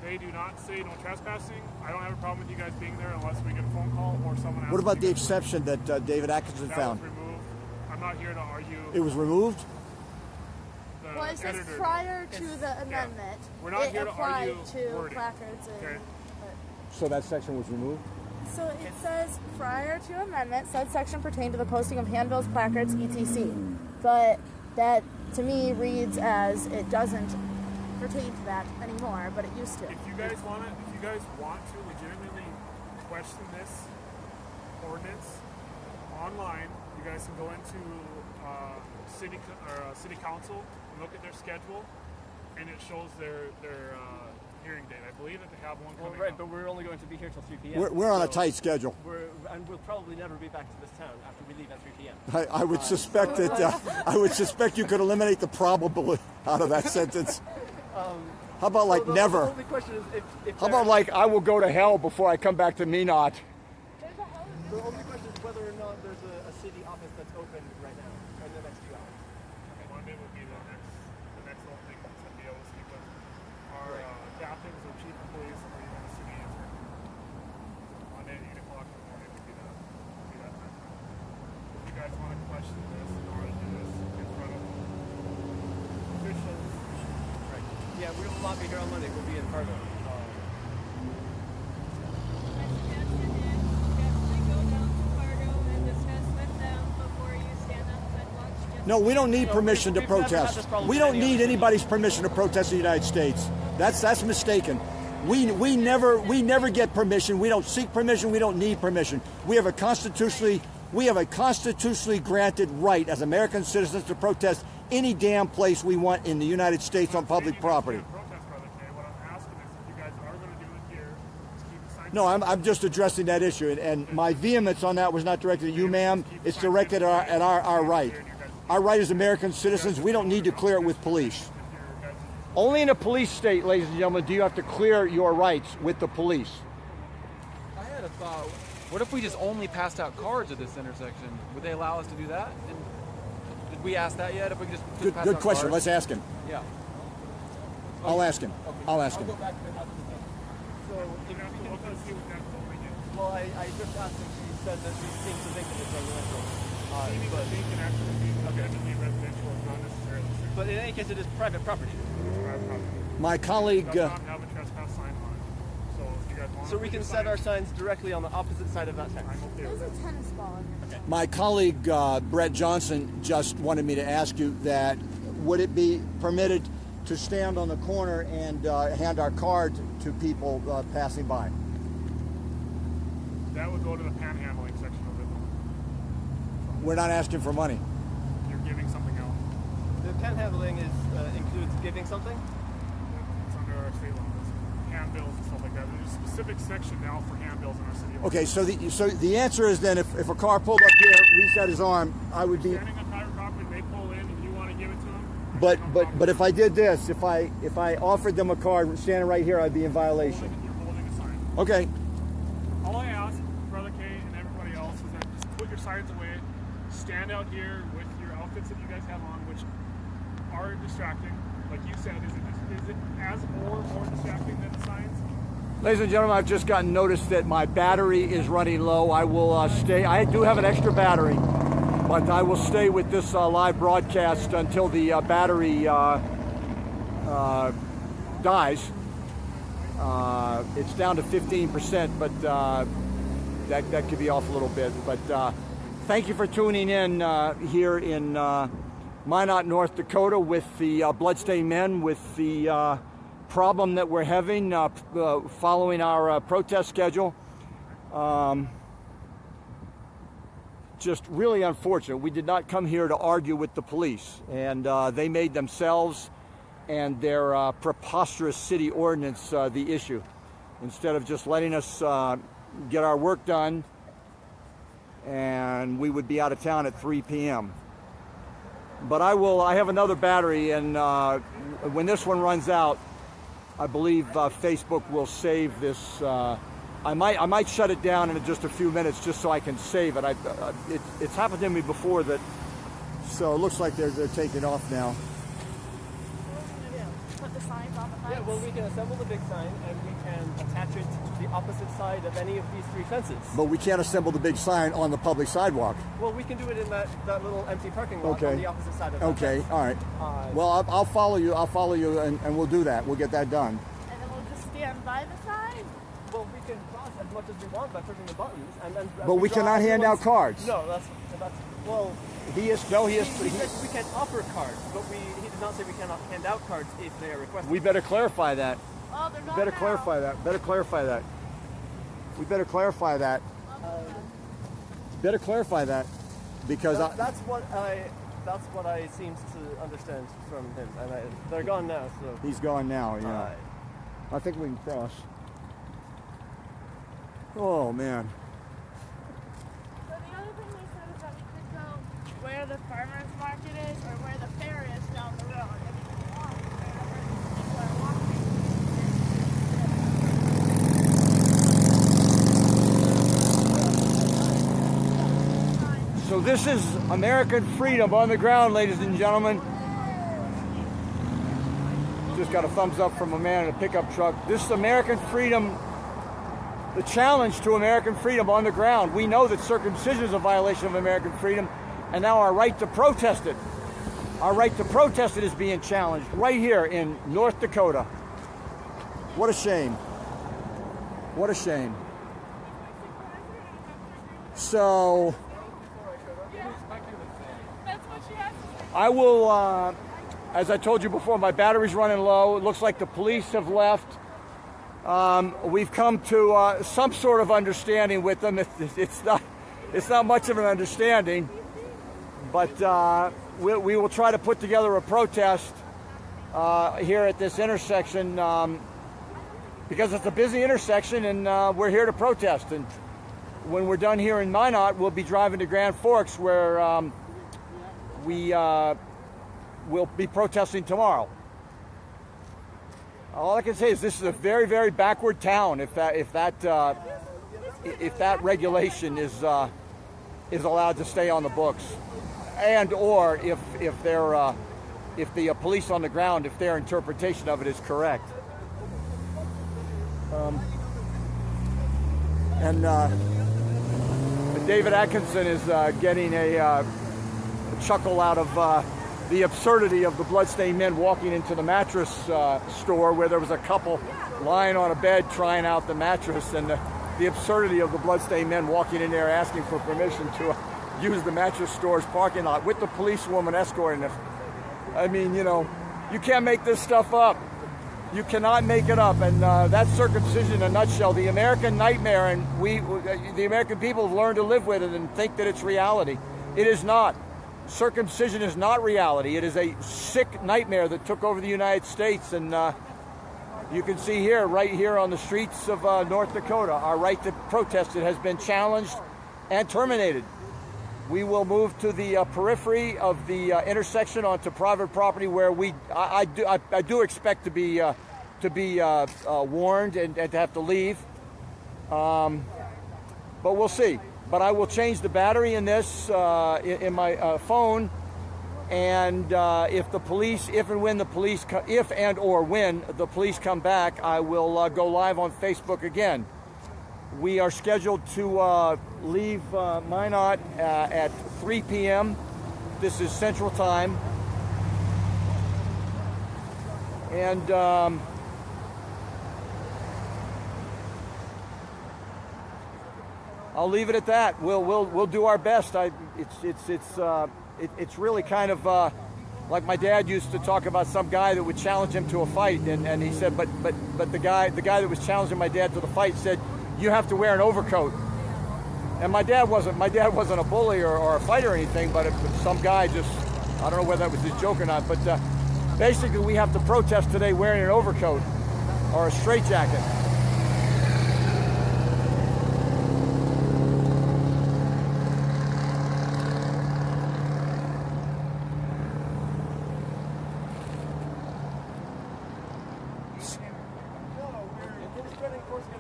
they do not say no trespassing, I don't have a problem with you guys being there unless we get a phone call or someone asks.
What about the exception that David Atkinson found?
That was removed. I'm not here to argue.
It was removed?
Well, it says prior to the amendment,
we're not here to argue
to
wording.
placards.
Okay.
So that section was removed?
So it says prior to amendment, said section pertained to the posting of handbills, placards, etc. But that to me reads as it doesn't pertain to that anymore, but it used to.
If you guys want to legitimately question this ordinance online, you guys can go into city council and look at their schedule, and it shows their hearing date. I believe that they have one coming up.
But we're only going to be here till 3 p.m.
We're on a tight schedule.
And we'll probably never be back to this town after we leave at 3 p.m.
I would suspect that I would suspect you could eliminate the probable out of that sentence. How about like never?
The only question is if
How about like I will go to hell before I come back to Minot?
The only question is whether or not there's a city office that's open right now in the next few hours.
Monday would be the next opening to be able to speak with our captains or chief of police or even the city answer. Monday at 8 o'clock in the morning would be that time. If you guys want to question this or to do this in front of officials,
Right. Yeah, we will not be here on Monday. We'll be in Fargo.
No, we don't need permission to protest. We don't need anybody's permission to protest in the United States. That's mistaken. We never get permission. We don't seek permission. We don't need permission. We have a constitutionally granted right as American citizens to protest any damn place we want in the United States on public property. No, I'm just addressing that issue, and my vehemence on that was not directed at you, ma'am. It's directed at our right. our right as American citizens, we don't need to clear it with police. Only in a police state, ladies and gentlemen, do you have to clear your rights with the police.
I had a thought. What if we just only passed out cards at this intersection? Would they allow us to do that? And did we ask that yet? If we could just pass
Good
out
question.
cards?
Let's ask him.
Yeah.
I'll ask him. I'll ask him.
So, well, I just asked him. He said that he seems to think that it's residential. But in any case, it is private property.
My colleague.
So we can set our signs directly on the opposite side of that fence.
There's a tennis ball in there.
My colleague Brett Johnson just wanted me to ask you that would it be permitted to stand on the corner and hand our card to people passing by?
That would go to the panhandling section of it.
We're not asking for money.
You're giving something else.
The panhandling includes giving something?
It's under our state law. Handbills and stuff like that. There's a specific section now for handbills in our city.
Okay, so the answer is then if a car pulled up here, reset his arm, I would be.
Standing on private property, they pull in, and you want to give it to them.
But if I did this, if I offered them a card standing right here, I'd be in violation.
You're holding a sign.
Okay.
All I ask, Brother K and everybody else, is that just put your signs away. Stand out here with your outfits that you guys have on, which are distracting. Like you said, is it as or more distracting than the signs?
Ladies and gentlemen, I've just gotten notice that my battery is running low. I will stay. I do have an extra battery, but I will stay with this live broadcast until the battery dies. It's down to 15%, but that could be off a little bit. But thank you for tuning in here in Minot, North Dakota, with the Bloodstained Men, with the problem that we're having following our protest schedule. Just really unfortunate. We did not come here to argue with the police, and they made themselves and their preposterous city ordinance the issue, instead of just letting us get our work done, and we would be out of town at 3 p.m. But I have another battery, and when this one runs out, I believe Facebook will save this. I might shut it down in just a few minutes just so I can save it. It's happened to me before that, so it looks like they're taking off now.
Put the signs on the fence?
Yeah, well, we can assemble the big sign and we can attach it to the opposite side of any of these three fences.
But we can't assemble the big sign on the public sidewalk.
Well, we can do it in that little empty parking lot on the opposite side of that
Okay,
fence.
all right. Well, I'll follow you. I'll follow you, and we'll do that. We'll get that done.
And then we'll just stand by the sign?
Well, we can cross as much as we want by pushing the buttons, and then.
But we cannot hand out cards.
No, that's well.
He is no. He is.
We can offer cards, but he did not say we cannot hand out cards if they are requested.
We better clarify that.
Oh, they're not
Better
now.
clarify that. Better clarify that. We better clarify that. Better clarify that, because
that's what I seem to understand from him, and they're gone now. So
he's gone now. Yeah. I think we can cross. Oh man.
So the other thing they said is that we could go where the farmer's market is or where the fair is down the road. And we can walk wherever people are walking.
So this is American freedom on the ground, ladies and gentlemen. Just got a thumbs up from a man in a pickup truck. This is American freedom. The challenge to American freedom on the ground. We know that circumcision is a violation of American freedom, and now our right to protest it. Our right to protest it is being challenged right here in North Dakota. What a shame. What a shame. So, I will, as I told you before, my battery's running low. It looks like the police have left. We've come to some sort of understanding with them. It's not much of an understanding, but we will try to put together a protest here at this intersection because it's a busy intersection, and we're here to protest. And when we're done here in Minot, we'll be driving to Grand Forks, where we will be protesting tomorrow. All I can say is this is a very, very backward town. If that regulation is allowed to stay on the books, and or if the police on the ground, if their interpretation of it is correct. David Atkinson is getting a chuckle out of the absurdity of the Bloodstained Men walking into the mattress store where there was a couple lying on a bed trying out the mattress, and the absurdity of the Bloodstained Men walking in there asking for permission to use the mattress store's parking lot with the policewoman escorting them. I mean, you know, you can't make this stuff up. You cannot make it up, and that's circumcision in a nutshell. The American nightmare, and the American people have learned to live with it and think that it's reality. It is not. Circumcision is not reality. It is a sick nightmare that took over the United States, and you can see here, right here on the streets of North Dakota, our right to protest it has been challenged and terminated. We will move to the periphery of the intersection onto private property, where I do expect to be warned and to have to leave. But we'll see. But I will change the battery in this in my phone, and if and when the police come back, I will go live on Facebook again. We are scheduled to leave Minot at 3 p.m. This is Central Time. And I'll leave it at that. We'll do our best. It's really kind of like my dad used to talk about some guy that would challenge him to a fight, and he said, but the guy that was challenging my dad to the fight said, you have to wear an overcoat. And my dad wasn't a bully or a fighter or anything, but some guy just, I don't know whether that was his joke or not, but basically we have to protest today wearing an overcoat or a straitjacket.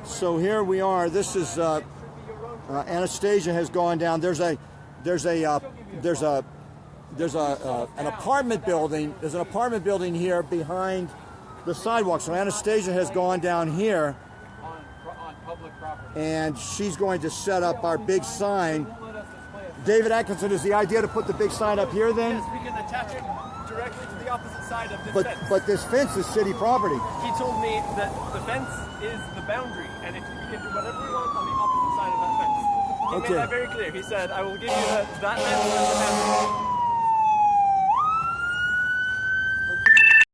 So here we are. This is Anastasia has gone down. There's an apartment building. There's an apartment building here behind the sidewalk. So Anastasia has gone down here,
on public property,
and she's going to set up our big sign. David Atkinson, is the idea to put the big sign up here then?
Yes, we can attach it directly to the opposite side of this fence.
But this fence is city property.
He told me that the fence is the boundary, and if we can do whatever we want on the opposite side of that fence. He made that very clear. He said, I will give you that fence as the boundary.